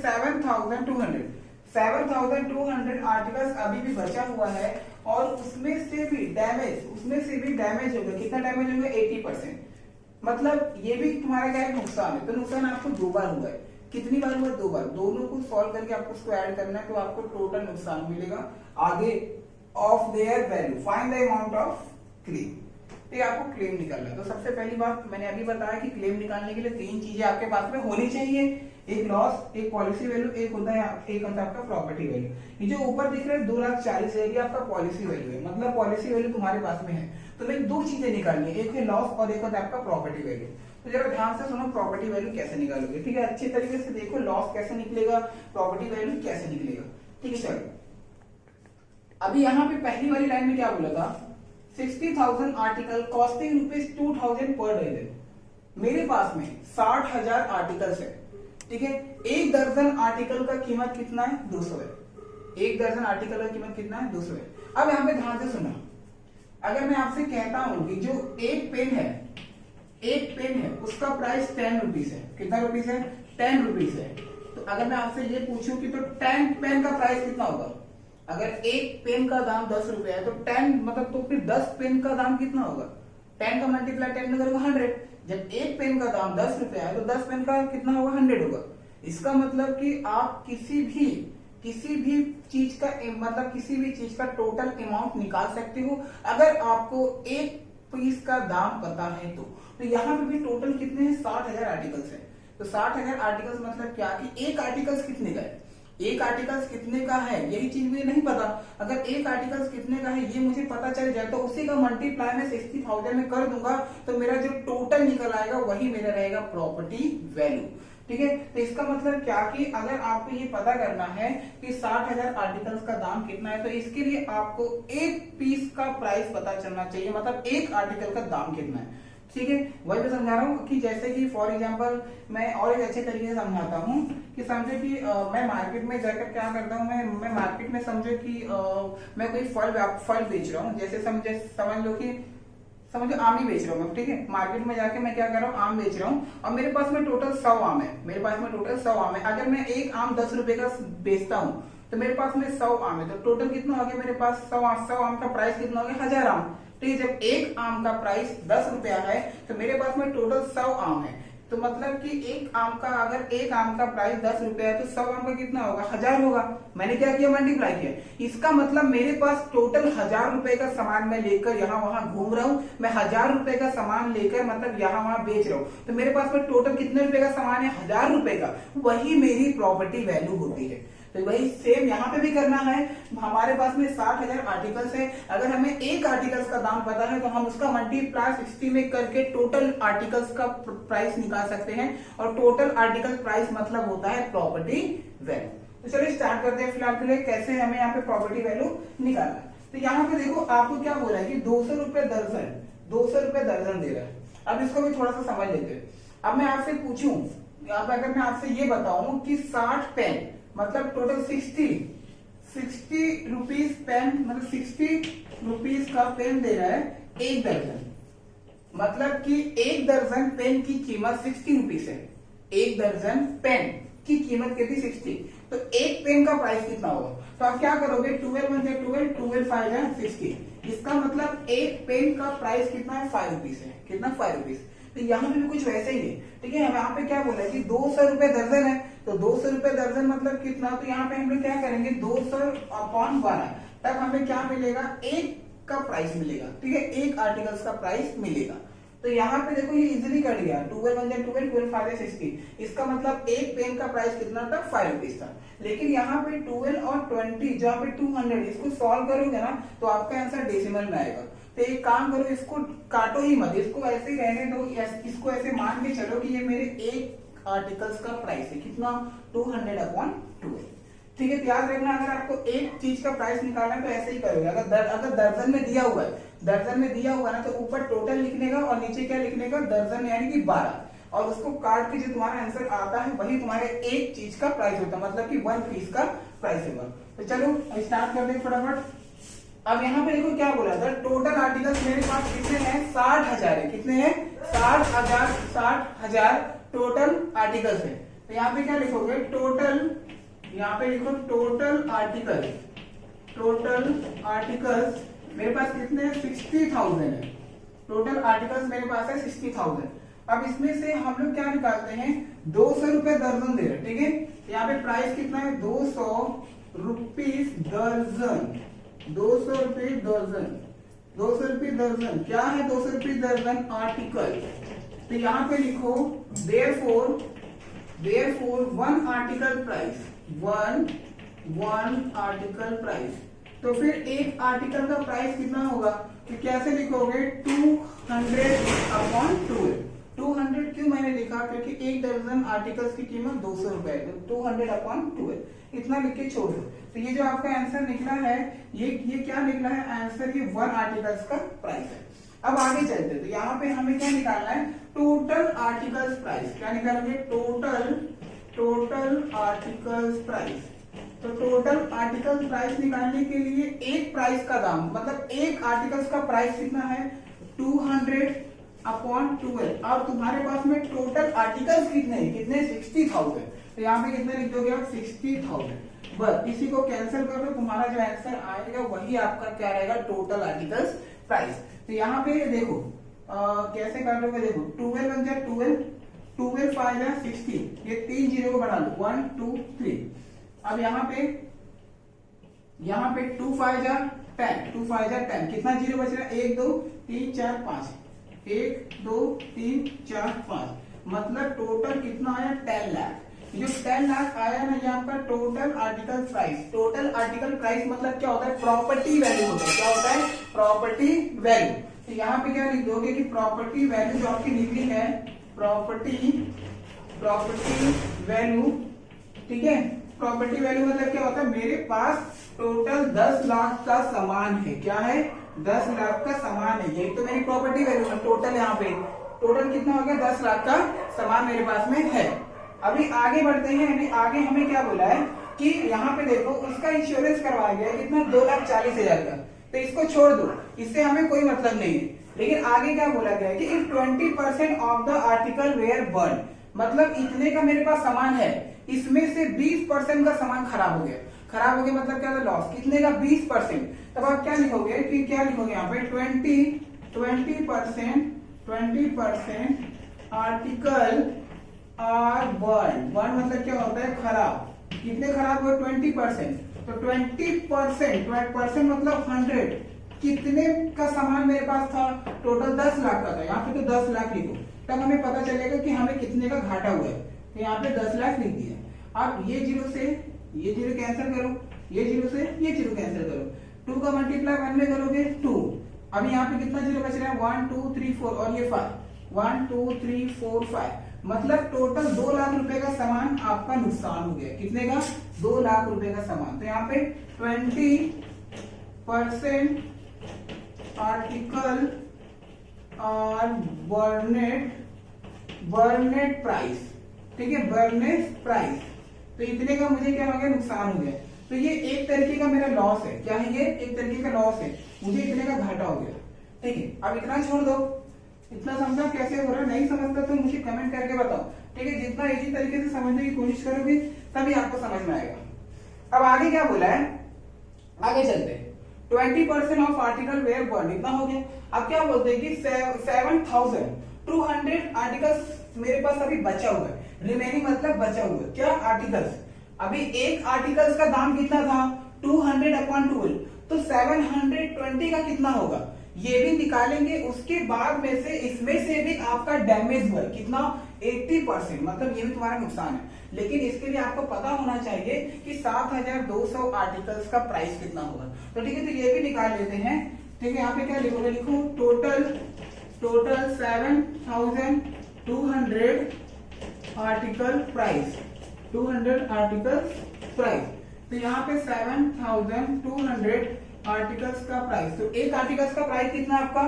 7,200 आर्टिकल्स अभी भी बचा हुआ है और उसमें से भी डैमेज हो गया। कितना डैमेज हो गया? 80%। मतलब ये भी तुम्हारा क्या है? नुकसान है। तो नुकसान आपको 2 बार हुआ है। कितनी बार हुआ? 2 बार। दोनों को सॉल्व करके आपको उसको ऐड करना है तो आपको टोटल नुकसान मिलेगा। आगे of their value find the amount of claim, ये आपको क्लेम निकालना है। तो सबसे पहली बात मैंने अभी बताया कि क्लेम निकालने के लिए 3 चीजें आपके पास में होनी चाहिए, एक लॉस, एक पॉलिसी वैल्यू, एक होता है आपका प्रॉपर्टी वैल्यू। ये जो ऊपर दिख रहा है 2,40,000 ये आपका पॉलिसी वैल्यू है, मतलब पॉलिसी वैल्यू तुम्हारे पास में है। तो मैं 2 चीजें निकालनी है, एक है लॉस और एक होता है आपका प्रॉपर्टी वैल्यू। तो जरा ध्यान से सुनो, प्रॉपर्टी वैल्यू कैसे निकालोगे, ठीक है, अच्छे तरीके से देखो। लॉस कैसे निकलेगा, प्रॉपर्टी वैल्यू कैसे निकलेगा, ठीक है। चलो, अभी यहाँ पे पहली वाली लाइन में क्या बोला था? 60,000 आर्टिकल कॉस्टिंग ₹2,000 पर डजन। मेरे पास में 60,000 आर्टिकल्स है, ठीक है। एक दर्जन आर्टिकल का कीमत कितना है? 200 है। एक दर्जन आर्टिकल का कीमत कितना है? 200 है। अब यहाँ पे ध्यान से सुना, अगर मैं आपसे कहता हूं कि जो एक पेन है उसका प्राइस 10 रुपीज है। कितना रुपीज है? 10 रुपीज है। तो अगर मैं आपसे ये पूछूं कि तो 10 पेन का प्राइस कितना होगा? अगर एक पेन का दाम 10 रुपए है तो 10 मतलब तो फिर 10 पेन का दाम कितना होगा? 10 का मल्टीप्लाई 10 में करोगे 100। जब एक पेन का दाम 10 रुपए है तो 10 पेन का कितना होगा? 100 होगा। इसका मतलब कि आप किसी भी चीज का मतलब किसी भी चीज का टोटल अमाउंट निकाल सकते हो अगर आपको एक पीस का दाम पता है तो यहाँ पे भी टोटल कितने हैं? 60,000 आर्टिकल्स है। तो 60,000 आर्टिकल्स मतलब क्या कि एक आर्टिकल्स कितने का है? एक आर्टिकल्स कितने का है यही चीज मुझे नहीं पता। अगर एक आर्टिकल्स कितने का है ये मुझे पता चल जाए तो उसी का मल्टीप्लाई में 60,000 में कर दूंगा तो मेरा जो टोटल निकल आएगा वही मेरा रहेगा प्रॉपर्टी वैल्यू, ठीक है। तो इसका मतलब क्या कि अगर आपको ये पता करना है कि 60,000 आर्टिकल्स का दाम कितना है तो इसके लिए आपको एक पीस का प्राइस पता चलना चाहिए, मतलब एक आर्टिकल का दाम कितना है, ठीक है। वही मैं समझा रहा हूँ कि जैसे कि फॉर एग्जांपल मैं और एक अच्छे तरीके से समझाता हूँ कि समझो कि मैं मार्केट में जाकर क्या करता हूँ, मैं मार्केट में समझो कि मैं कोई फल बेच रहा हूँ। जैसे समझो आम ही बेच रहा हूँ मैं, ठीक है। मार्केट में जाके मैं क्या कर रहा हूँ? आम बेच रहा हूँ और मेरे पास में टोटल 100 आम है। मेरे पास में टोटल 100 आम है। अगर मैं एक आम 10 रुपए का बेचता हूँ तो मेरे पास में 100 आम है। तो टोटल कितना हो गया? मेरे पास 100 आम का प्राइस कितना हो गया? 1000 आम, ठीक है। जब एक आम का प्राइस 10 रुपया है तो मेरे पास में टोटल 100 आम है। तो मतलब कि अगर एक आम का प्राइस 10 रुपया है तो 100 आम का कितना होगा? 1000 होगा। मैंने क्या किया? मल्टीप्लाई किया। इसका मतलब मेरे पास टोटल 1000 रुपए का सामान मैं लेकर यहाँ वहां घूम रहा हूँ। मैं 1000 रुपए का सामान लेकर मतलब यहाँ वहां बेच रहा हूँ तो मेरे पास में टोटल कितने रुपए का सामान है? 1000 रुपए का। वही मेरी प्रॉपर्टी वैल्यू होती है। तो वही सेम यहाँ पे भी करना है। हमारे पास में 60,000 आर्टिकल्स है। अगर हमें एक आर्टिकल्स का दाम पता है तो हम उसका मल्टीप्लाई 60 में करके टोटल आर्टिकल्स का प्राइस निकाल सकते हैं और टोटल आर्टिकल प्राइस मतलब होता है प्रॉपर्टी वैल्यू। तो चलिए स्टार्ट करते हैं फिलहाल के लिए कैसे हमें यहाँ पे प्रॉपर्टी वैल्यू निकालना है। तो यहाँ पे देखो आपको क्या बोला है कि 200 रुपए दर्जन दे रहा है। अब इसको भी थोड़ा सा समझ लेते हैं। अब मैं आपसे पूछूं, अब अगर मैं आपसे ये बताऊं कि 60 पेन मतलब टोटल 60 रुपीज पेन मतलब 60 रुपीज का पेन दे रहा है एक दर्जन, मतलब कि एक दर्जन पेन की कीमत 60 रुपीज है। एक दर्जन पेन की कीमत कितनी 60, तो एक पेन का प्राइस कितना होगा? तो आप क्या करोगे 12 1 12, 12 5 60, इसका मतलब एक पेन का प्राइस कितना है 5 रुपीज है, कितना 5 रुपीज। तो यहाँ पे भी कुछ वैसे ही है, ठीक है। यहाँ पे क्या बोला है कि 200 रुपए दर्जन है, तो 200 रुपए दर्जन मतलब कितना, तो यहाँ पे हम लोग क्या करेंगे 200/12, तब हमें क्या मिलेगा, एक का प्राइस मिलेगा, ठीक है, एक आर्टिकल्स का प्राइस मिलेगा। तो यहाँ पे देखो ये इजीली कट गया, 12 1 12, 12 5 60, इसका मतलब एक पेन का प्राइस कितना था 5 रुपीज था। लेकिन यहाँ पे 12 और 20 जहाँ पे 200, इसको सॉल्व करोगे ना तो आपका आंसर डेसिमल में आएगा। तो एक काम करो, इसको काटो ही मत, इसको ऐसे ही रहने दो, इसको ऐसे मान के चलो कि ये मेरे एक आर्टिकल्स का प्राइस है, कितना 200/12, ठीक है। याद रखना, अगर आपको एक चीज का प्राइस निकालना है तो ऐसे ही करोगे। अगर दर्जन में दिया हुआ है, दर्जन में दिया हुआ ना, तो ऊपर टोटल लिखने का और नीचे क्या लिखने का, दर्जन यानी कि 12, और उसको काट के जो तुम्हारा आंसर आता है वही तुम्हारे एक चीज का प्राइस होता है, मतलब कि 1 पीस का प्राइस होगा। तो चलो स्टार्ट कर दे फटाफट। अब यहाँ पे देखो क्या बोला था, टोटल आर्टिकल्स मेरे पास कितने हैं, 60,000 है, कितने हैं 60,000 टोटल आर्टिकल्स है। तो यहाँ पे क्या लिखोगे, टोटल, यहाँ पे लिखो टोटल आर्टिकल्स मेरे पास कितने हैं 60,000 है, टोटल आर्टिकल्स मेरे पास है 60,000। अब इसमें से हम लोग क्या निकालते हैं, 200 रुपए दर्जन दे रहे, ठीक है। यहाँ पे प्राइस कितना है 200 रुपीज दर्जन, 200 रुपये दर्जन, 200 रुपये दर्जन क्या है, 200 रुपये दर्जन आर्टिकल। तो यहाँ पे लिखो therefore one article price, one article price. तो फिर एक आर्टिकल का प्राइस कितना होगा, तो कैसे लिखोगे 200/12। 200 क्यों मैंने लिखा, क्योंकि एक दर्जन आर्टिकल्स की कीमत 200 रुपए है, तो 200/12 इतना लिख के छोड़ दो। तो ये जो आपका आंसर निकला है, ये क्या निकला है आंसर, ये वन आर्टिकल्स का प्राइस है। अब आगे चलते, तो यहाँ पे हमें क्या निकालना है, टोटल आर्टिकल्स प्राइस। क्या निकालेंगे, टोटल आर्टिकल्स प्राइस। तो टोटल आर्टिकल प्राइस निकालने के लिए एक प्राइस का दाम, मतलब एक आर्टिकल्स का प्राइस कितना है 200/12। अब तुम्हारे पास में टोटल आर्टिकल्स कितने हैं, कितने 60,000। तो यहाँ पे कितने लिख दोगे आप 60,000, बस इसी को कैंसिल कर दो, तुम्हारा जो आंसर आएगा वही आपका क्या रहेगा, टोटल आर्टिकल्स प्राइस। तो यहाँ पे देखो कैसे कर लोगे, देखो 12 1 12, 12 5 60, ये 3 जीरो को बना लो 1 2 3। अब यहाँ पे 2 5 10, 2 5 10, कितना जीरो बच रहा है 1 2 3 4 5, 1 2 3 4 5, मतलब टोटल कितना आया 10 लाख। जो 10 लाख आया ना, ये आपका total article price. Total article price मतलब क्या होता है, प्रॉपर्टी वैल्यू होता है। क्या होता है, प्रॉपर्टी वैल्यू। तो यहाँ पे क्या लिख दोगे कि प्रॉपर्टी वैल्यू जो आपकी निकली है, प्रॉपर्टी वैल्यू, ठीक है। प्रॉपर्टी वैल्यू मतलब क्या होता है, मेरे पास टोटल 10 लाख का सामान है। क्या है, 10 लाख का सामान है, यही तो मेरी प्रॉपर्टी वैल्यू है। टोटल यहाँ पे टोटल कितना हो गया, 10 लाख का सामान मेरे पास में है। अभी आगे बढ़ते हैं, अभी आगे हमें क्या बोला है कि यहाँ पे देखो उसका इंश्योरेंस करवाया गया है कितना 2,40,000 का। तो इसको छोड़ दो, इससे हमें कोई मतलब नहीं है। लेकिन आगे क्या बोला गया है कि if 20% of the article were burn, मतलब इतने का मेरे पास सामान है, इसमें से 20% का सामान खराब हो गया। खराब हो गया मतलब क्या, लॉस। कितने का 20%। तब आप क्या लिखोगे कि क्या लिखोगे यहाँ पे 20% आर्टिकल आर बर्न। बर्न मतलब क्या होता है, खराब। कितने खराब हुए 20%। तो 20% मतलब 100, कितने का सामान मेरे पास था, टोटल 10 लाख का था। यहाँ पे तो 10 लाख लिखो, तब हमें पता चलेगा कि हमें कितने का घाटा हुआ है। तो यहाँ पे 10 लाख लिख दिया। अब ये जीरो से ये जीरो कैंसिल करो, ये जीरो से ये जीरो कैंसिल करो, 2 का मल्टीप्लाई 1 में करोगे 2। अभी यहाँ पे कितना जीरो बच रहा है 1 2 3 4 और ये 5, 1 2 3 4 5, मतलब टोटल 2 लाख रुपए का सामान आपका नुकसान हो गया। कितने का, 2 लाख रुपए का सामान। तो यहाँ पे 20% आर्टिकल और बर्नेट प्राइस, ठीक है, बर्नेट प्राइस। तो इतने का मुझे क्या हो गया, नुकसान हो गया। तो ये एक तरीके का मेरा लॉस है। क्या है, ये एक तरीके का लॉस है, मुझे इतने का घाटा हो गया। ठीक है, अब इतना छोड़ दो। इतना समझा कैसे हो रहा है? नहीं समझता तो मुझे कमेंट करके बताओ, ठीक है? जितना इजी तरीके से समझने की कोशिश करोगे तभी आपको समझ में आएगा। अब आगे क्या बोला है, आगे चलते हैं। 20% ऑफ आर्टिकल वेयर बर्न, इतना हो गया। अब क्या बोलते हैं कि 7200 आर्टिकल्स मेरे पास अभी बचा हुआ है, रिमेनिंग मतलब बचा हुआ है क्या, आर्टिकल्स। अभी एक आर्टिकल्स का दाम कितना था, 200/12, तो 720 का कितना होगा, ये भी निकालेंगे। उसके बाद में से इसमें से भी आपका डैमेज हुआ कितना, 80%, मतलब ये भी तुम्हारा नुकसान है। लेकिन इसके लिए आपको पता होना चाहिए कि 7200 आर्टिकल्स का प्राइस कितना होगा। तो ठीक है, तो ये भी निकाल लेते हैं। ठीक है, यहाँ पे क्या लिखोगे, लिखो total 7200 article price, 200 article price. तो यहाँ पे 7200 आर्टिकल्स का प्राइस, तो एक आर्टिकल्स का प्राइस कितना आपका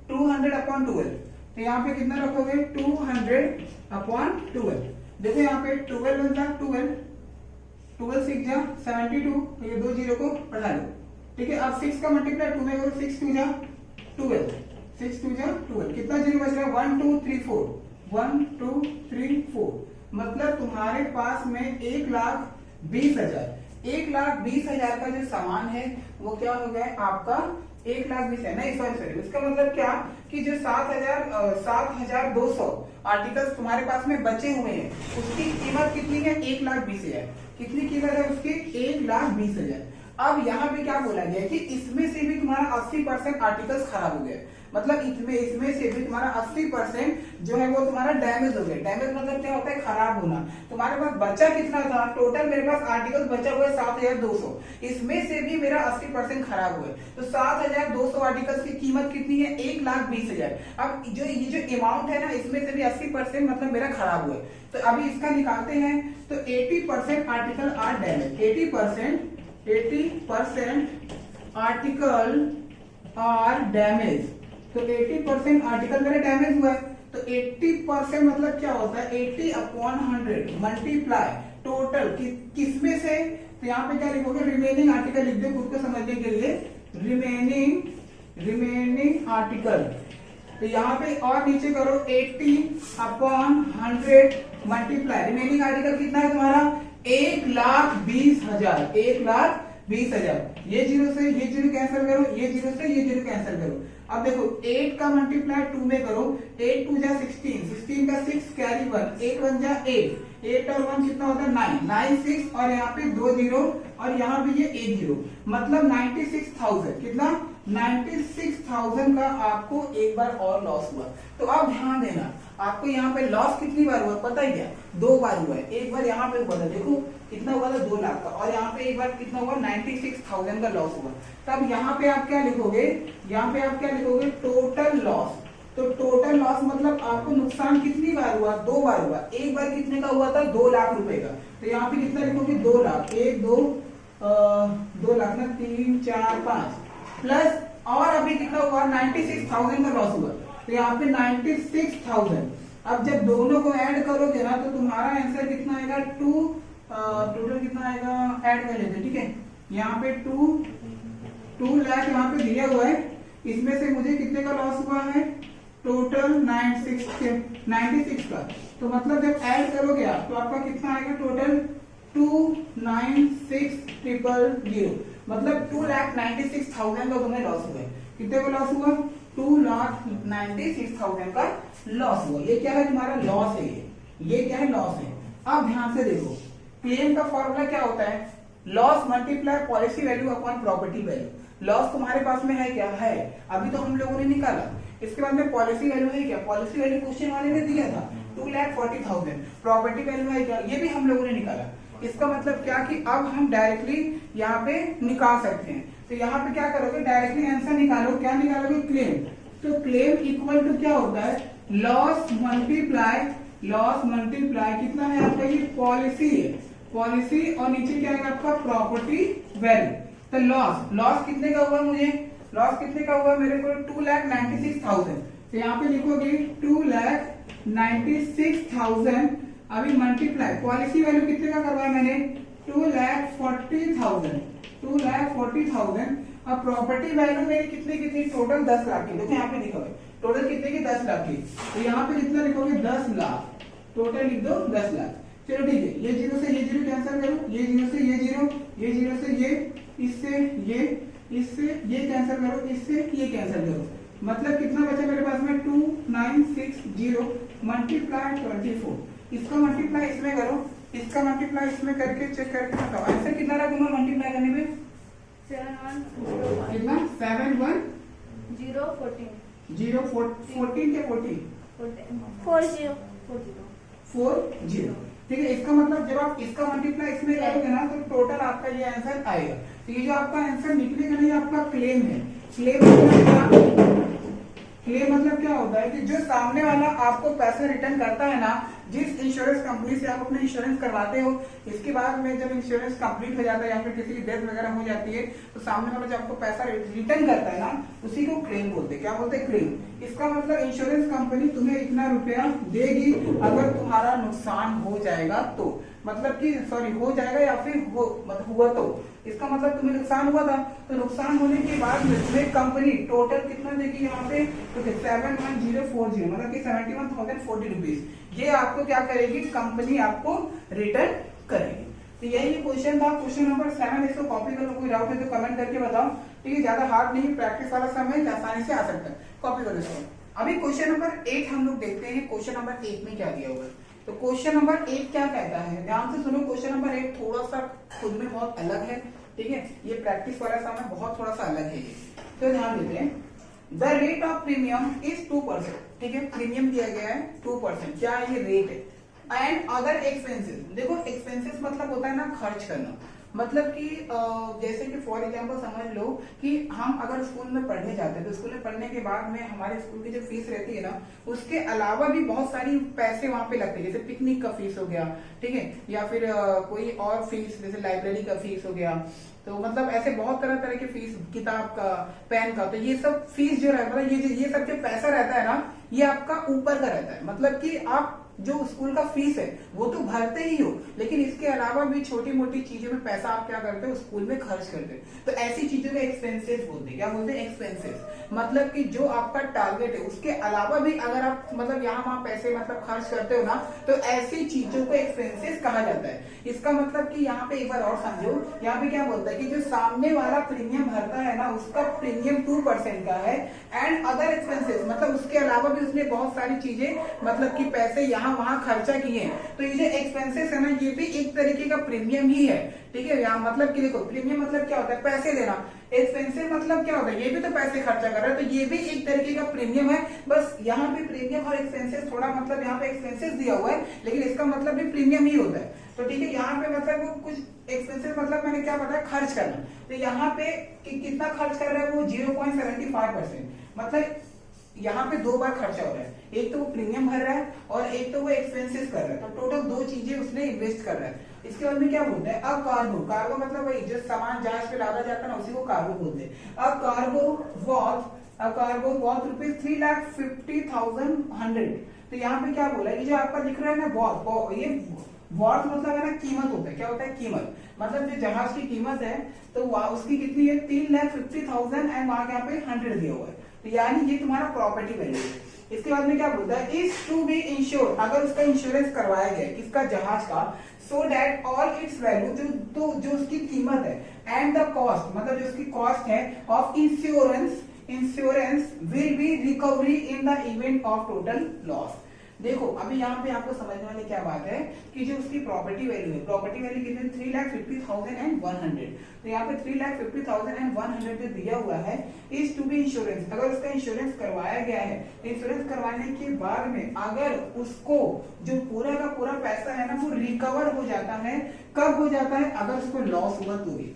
200/12, तो यहाँ पे कितना रखोगे 200/12। देखो यहाँ पे 12 बनता, 12 6 जा 72, ये 2 जीरो को बढ़ा लो। ठीक है, अब 6 का मल्टीप्लाई 2 में करो, 6 2 जा 12, 6 2 जा 12, कितना जीरो बच रहा है, 1 2 3 4, 1 2 3 4, मतलब तुम्हारे पास में 1,20,000, 1,20,000 का जो सामान है वो क्या हो गया आपका 1,20,000, नहीं सॉरी, उसका मतलब क्या कि जो 7,200 आर्टिकल्स तुम्हारे पास में बचे हुए हैं उसकी कीमत कितनी है, 1,20,000। कितनी कीमत है उसकी, 1,20,000। अब यहाँ पे क्या बोला गया कि इसमें से भी तुम्हारा 80% आर्टिकल्स खराब हो गए, मतलब इसमें से भी तुम्हारा 80% जो है वो तुम्हारा डैमेज हो गया। डैमेज मतलब क्या होता है, खराब होना। तुम्हारे पास बचा कितना था, टोटल मेरे पास आर्टिकल्स बचा हुआ है 7,200, इसमें से भी मेरा 80% खराब हुआ है। तो 7,200 आर्टिकल्स की कीमत कितनी है, 1,20,000। अब जो ये जो अमाउंट है ना, इसमें से भी 80% मतलब मेरा खराब हुआ है। तो अभी इसका निकालते हैं, तो 80% article are damage, 80% article are damage. तो 80% आर्टिकल मेरा डैमेज हुआ है, तो 80% मतलब क्या होता है, 80/100 मल्टीप्लाई टोटल किसमें से, तो यहाँ पे क्या लिखोगे, रिमेनिंग आर्टिकल लिख दो खुद को समझने के लिए, रिमेनिंग आर्टिकल। तो यहाँ पे और नीचे करो 80/100 मल्टीप्लाई, रिमेनिंग आर्टिकल कितना है तुम्हारा, 1,20,000, 1,20,000। ये जीरो से ये जीरो कैंसिल करो, ये जीरो से ये जीरो कैंसिल करो। अब देखो 8 का मल्टीप्लाई 2 में करो, 8 2 जा 16, 16 का 6 कैरी 1, 8 1 जा 8, 8 और 1 कितना होता है 9, 9 6 और यहाँ पे 2 जीरो और यहाँ पे ये 1 जीरो, मतलब 96,000, कितना 96,000 का आपको एक बार और लॉस हुआ। तो अब ध्यान देना, आपको यहाँ पे लॉस कितनी बार हुआ पता है क्या, 2 बार हुआ है। एक बार यहाँ पे हुआ था, देखो कितना हुआ था 2 लाख का, और यहाँ पे एक बार कितना हुआ 96,000 का लॉस हुआ। तब यहाँ पे आप क्या लिखोगे, यहाँ पे आप क्या लिखोगे, टोटल लॉस। तो टोटल लॉस मतलब आपको नुकसान कितनी बार हुआ, 2 बार हुआ। एक बार कितने का हुआ था, 2 लाख रुपए का, तो यहाँ पे कितना लिखोगे 2 लाख, 1 2 2 लाख ना 3 4 5 प्लस, और अभी कितना हुआ 96,000 का लॉस हुआ, तो यहाँ पे 96,000। अब जब दोनों को ऐड करोगे ना तो तुम्हारा आंसर कितना आएगा, टोटल कितना आएगा, ऐड कर लेते, ठीक है। यहाँ पे 2 लाख यहाँ पे दिया हुआ है, इसमें से मुझे कितने का लॉस हुआ है, टोटल 96 का। तो मतलब जब ऐड करोगे आप तो आपका कितना आएगा, टोटल 296,000, मतलब 2,96,000 का तुम्हें लॉस हुआ है। कितने का लॉस हुआ, 2,96,000 का लॉस हुआ। ये क्या है, तुम्हारा लॉस है, ये क्या है, लॉस है। अब ध्यान से देखो, क्लेम का फॉर्मूला क्या होता है, loss multiply policy value upon property value. Loss तुम्हारे पास में है क्या, है, अभी तो हम लोगों ने निकाला। इसके बाद में पॉलिसी वैल्यू है क्या, पॉलिसी वैल्यू क्वेश्चन वाले ने दिया था 2,40,000। प्रॉपर्टी वैल्यू है क्या, ये भी हम लोगों ने निकाला। इसका मतलब क्या कि अब हम डायरेक्टली यहाँ पे निकाल सकते हैं। तो यहाँ पे क्या करोगे, डायरेक्टली आंसर निकालो, क्या निकालोगे, क्लेम। तो क्लेम इक्वल टू क्या होता है, लॉस मल्टीप्लाई कितना है आपका, ये पॉलिसी है, पॉलिसी, और नीचे क्या है आपका प्रॉपर्टी वैल्यू। तो लॉस कितने का हुआ, मुझे लॉस कितने का हुआ मेरे को, 2,96,000। तो यहाँ पे लिखोगे 2,96,000, अभी मल्टीप्लाई पॉलिसी वैल्यू कितने का करवाया मैंने, 2,40,000। अब प्रॉपर्टी वैल्यू मेरी कितनी टोटल 10 लाख की, देखो यहाँ पे लिखा हुआ है टोटल कितने की 10 लाख की, तो यहाँ पे जितना लिखोगे 10 लाख, टोटल लिख दो 10 लाख। चलो ठीक है, ये जीरो से ये जीरो कैंसिल करो, ये जीरो से ये जीरो, ये जीरो से ये, इससे ये, इससे ये कैंसिल करो, इससे ये कैंसिल करो, मतलब कितना बचा मेरे पास में 2960 मल्टीप्लाई 24, इसका मल्टीप्लाई इसमें करो, इसका मल्टीप्लाई इसमें करके चेक करके बताओ आंसर कितना रहा तुम्हारा मल्टीप्लाई करने पे, 7101 कितना 71 0 14 0 14 के 40 40, ठीक है। इसका मतलब जब आप इसका मल्टीप्लाई इसमें करोगे ना तो टोटल आपका ये आंसर आएगा। तो ये जो आपका आंसर निकलेगा ना, ये आपका क्लेम है। क्लेम मतलब क्या होता है कि जो सामने वाला आपको पैसा रिटर्न करता है ना, जिस इंश्योरेंस कंपनी से आप अपना इंश्योरेंस करवाते हो, इसके बाद में जब इंश्योरेंस कंप्लीट हो जाता है या फिर किसी की डेथ वगैरह हो जाती है, तो सामने वाला जो आपको पैसा रिटर्न करता है ना, उसी को क्लेम बोलते हैं। क्या बोलते हैं? क्लेम। इसका मतलब इंश्योरेंस कंपनी तुम्हें इतना रुपया देगी अगर तुम्हारा नुकसान हो जाएगा तो, मतलब कि सॉरी हो जाएगा या फिर हो मतलब हुआ तो, इसका मतलब तुम्हें नुकसान हुआ था, तो नुकसान होने के बाद में कंपनी टोटल कितना देगी यहाँ पे, तो 71040 मतलब कि 71,040 रुपीज ये आपको क्या करेगी, कंपनी आपको रिटर्न करेगी। तो यही क्वेश्चन था, क्वेश्चन नंबर 7। इसको कॉपी करो, कोई डाउट है तो कमेंट करके बताओ, ठीक है। ज्यादा हार्ड नहीं, प्रैक्टिस वाला समय आसानी से आ सकता है, कॉपी करो इसको। अभी क्वेश्चन नंबर 8 हम लोग देखते हैं, क्वेश्चन नंबर 8 में क्या दिया हुआ है। तो क्वेश्चन नंबर 8 क्या कहता है, ध्यान से सुनो। क्वेश्चन नंबर 8 थोड़ा सा खुद में बहुत अलग है, ठीक है। ये प्रैक्टिस वाला समय बहुत थोड़ा सा अलग है ये, तो ध्यान देते हैं। The rate of premium is 2%, ठीक है। प्रीमियम दिया गया है 2%, क्या ये रेट है। एंड अदर एक्सपेंसेस, देखो एक्सपेंसेस मतलब होता है ना खर्च करना, मतलब कि जैसे कि फॉर एग्जांपल समझ लो कि हम अगर स्कूल में पढ़ने जाते हैं तो स्कूल में पढ़ने के बाद में हमारे स्कूल की जो फीस रहती है ना, उसके अलावा भी बहुत सारी पैसे वहां पे लगते हैं, जैसे पिकनिक का फीस हो गया, ठीक है, या फिर कोई और फीस जैसे लाइब्रेरी का फीस हो गया, तो मतलब ऐसे बहुत तरह तरह के फीस, किताब का, पेन का, तो ये सब फीस जो रहता है, ये सब जो पैसा रहता है ना, ये आपका ऊपर का रहता है। मतलब कि आप जो स्कूल का फीस है वो तो भरते ही हो, लेकिन इसके अलावा भी छोटी मोटी चीजों में पैसा आप क्या करते हो, स्कूल में खर्च करते हो। तो ऐसी चीजों को एक्सपेंसेस बोलते हैं। क्या बोलते हैं? एक्सपेंसेस। मतलब कि जो आपका टारगेट है उसके अलावा भी अगर आप मतलब यहाँ वहां पैसे मतलब खर्च करते हो ना, तो ऐसी चीजों को एक्सपेंसेस कहा जाता है। इसका मतलब कि यहाँ पे एक बार और समझो, यहाँ पे क्या बोलता है कि जो सामने वाला प्रीमियम भरता है ना, उसका प्रीमियम 2% का है। एंड अदर एक्सपेंसेस मतलब उसके अलावा भी उसने बहुत सारी चीजें मतलब कि पैसे यहाँ वहां खर्चा किए, तो ये जो एक्सपेंसेस है ना, ये भी एक तरीके का प्रीमियम ही है, ठीक है। यहाँ मतलब कि देखो प्रीमियम मतलब क्या होता है, पैसे देना। एक्सपेंसिव मतलब क्या होता है, ये भी तो पैसे खर्चा कर रहा है, तो ये भी एक तरीके का प्रीमियम है। बस यहाँ पे प्रीमियम और एक्सपेंसेस थोड़ा मतलब यहाँ पे एक्सपेंसेस दिया हुआ है, लेकिन इसका मतलब भी प्रीमियम ही होता है। तो ठीक है, यहाँ पे मतलब वो कुछ एक्सपेंसेस मतलब मैंने क्या बताया, खर्च करना। तो यहाँ पे कितना खर्च कर रहा है वो 0.75%, मतलब यहाँ पे दो बार खर्चा हो रहा है, एक तो वो प्रीमियम भर रहा है और एक तो वो एक्सपेंसेस कर रहा है, तो टोटल दो चीजें उसने इन्वेस्ट कर रहा है। इसके बाद में क्या बोलते हैं, अब कार्गो। कार्गो मतलब वही जो सामान जहाज पे लादा जाता है ना, उसी को कार्गो बोलते हैं। अब कार्गो वॉथ रुपीज 3,50,100। तो यहाँ पे क्या बोला है, ये जो आपका लिख रहा है ना वॉथ, ये वॉथ मतलब है ना कीमत होता है। क्या होता है? कीमत। मतलब जो जहाज की कीमत है तो उसकी कितनी है, 3,50,000 एंड वहां यहाँ पे 100 दिया हुआ है, तो यानी ये तुम्हारा प्रॉपर्टी वैल्यू है। इसके बाद में क्या बोलता है, इज टू बी इंश्योर्ड, अगर उसका इंश्योरेंस करवाया गया किसका, जहाज का, so that all it's value, जो उसकी कीमत है, एंड द कॉस्ट मतलब जो उसकी कॉस्ट है of insurance will be recovery in the event of total loss. देखो अभी यहाँ पे आपको समझने वाली क्या बात है कि जो उसकी प्रॉपर्टी वैल्यू है, प्रॉपर्टी वैल्यू कितनी, 3,50,100। तो यहाँ पे 3,50,100 जो दिया हुआ है, इज टू बी इंश्योरेंस, अगर उसका इंश्योरेंस करवाया गया है, इंश्योरेंस करवाने के बाद में अगर उसको जो पूरा का पूरा पैसा है ना वो रिकवर हो जाता है, कब हो जाता है, अगर उसको लॉस हुआ तो भी।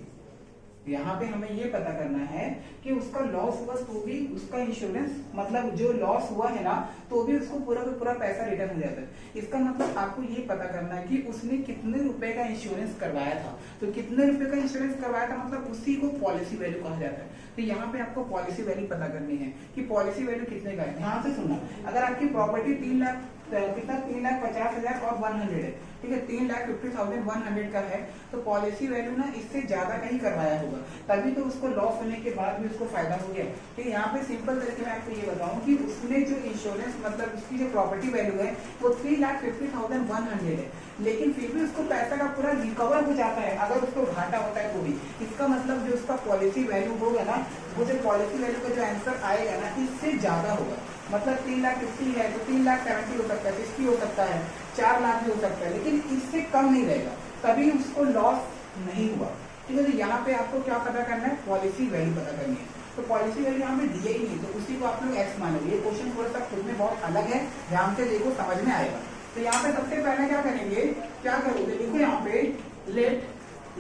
यहाँ पे हमें ये पता करना है कि उसका लॉस हुआ तो भी उसका इंश्योरेंस मतलब जो लॉस हुआ है ना, तो भी उसको पूरा का पूरा पैसा रिटर्न हो जाता है। इसका मतलब आपको ये पता करना है कि उसने कितने रुपए का इंश्योरेंस करवाया था, तो कितने रुपए का इंश्योरेंस करवाया था मतलब उसी को पॉलिसी वैल्यू कहा जाता है। तो यहाँ पे आपको पॉलिसी वैल्यू पता करनी है कि पॉलिसी वैल्यू कितने का है। ध्यान से सुनना, अगर आपकी प्रॉपर्टी 3 लाख कितना, 3,50,000 और 100 है, ठीक है, 3,50,100 का है, तो पॉलिसी वैल्यू ना इससे ज्यादा नहीं करवाया होगा, तभी तो उसको लॉस होने के बाद भी उसको फायदा हो गया। ठीक है, यहाँ पे सिंपल तरीके में आपको ये बताऊं कि उसने जो इंश्योरेंस मतलब उसकी जो प्रॉपर्टी वैल्यू है वो 3,50,100 है, लेकिन फिर भी उसको पैसा का पूरा रिकवर हो जाता है अगर उसको घाटा होता है तो भी। इसका मतलब जो उसका पॉलिसी वैल्यू होगा ना, वो जो पॉलिसी वैल्यू का जो आंसर आएगा ना इससे ज्यादा होगा। मतलब 3,50,000 है तो 3,70,000 हो सकता है, 60 हो सकता है, 4 लाख भी हो सकता है, लेकिन इससे कम नहीं रहेगा, तभी उसको लॉस नहीं हुआ। ठीक है, तो यहाँ पे आपको क्या पता करना है, पॉलिसी वैल्यू पता करनी है। तो पॉलिसी वैल्यू यहाँ पे दिया ही नहीं, तो उसी को आप लोग एक्स मानोगे। ये क्वेश्चन थोड़ा सा खुद में बहुत अलग है, ध्यान से देखो समझ में आएगा। तो यहाँ पे सबसे पहले क्या करेंगे, क्या करोगे, देखो यहाँ पे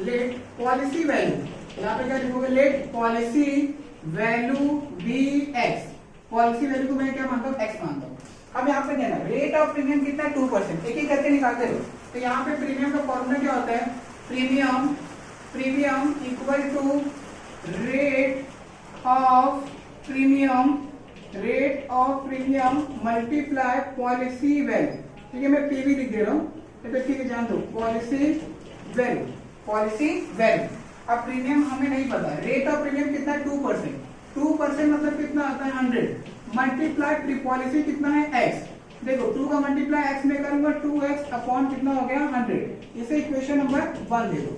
लेट पॉलिसी वैल्यू, यहाँ पे क्या लिखोगे, let policy value be X. Policy value को मैं क्या मानता हूँ, एक्स मानता हूँ। अब यहाँ पे देना रेट ऑफ प्रीमियम कितना है, 2%, एक एक करके निकालते रहो। तो यहाँ पे प्रीमियम का फॉर्मूला क्या होता है, premium equal to rate of premium multiply policy value. ठीक है, मैं पीवी लिख दे रहा हूँ, तो ठीक है जान दो, पॉलिसी वैल्यू। अब प्रीमियम हमें नहीं पता, रेट ऑफ प्रीमियम कितना है, 2%, 2% मतलब कितना आता है 100, मल्टीप्लाई पॉलिसी कितना है x। देखो 2 का मल्टीप्लाई x में करूंगा 2x अपॉन कितना हो गया 100, इसे इक्वेशन नंबर 1 दे दो।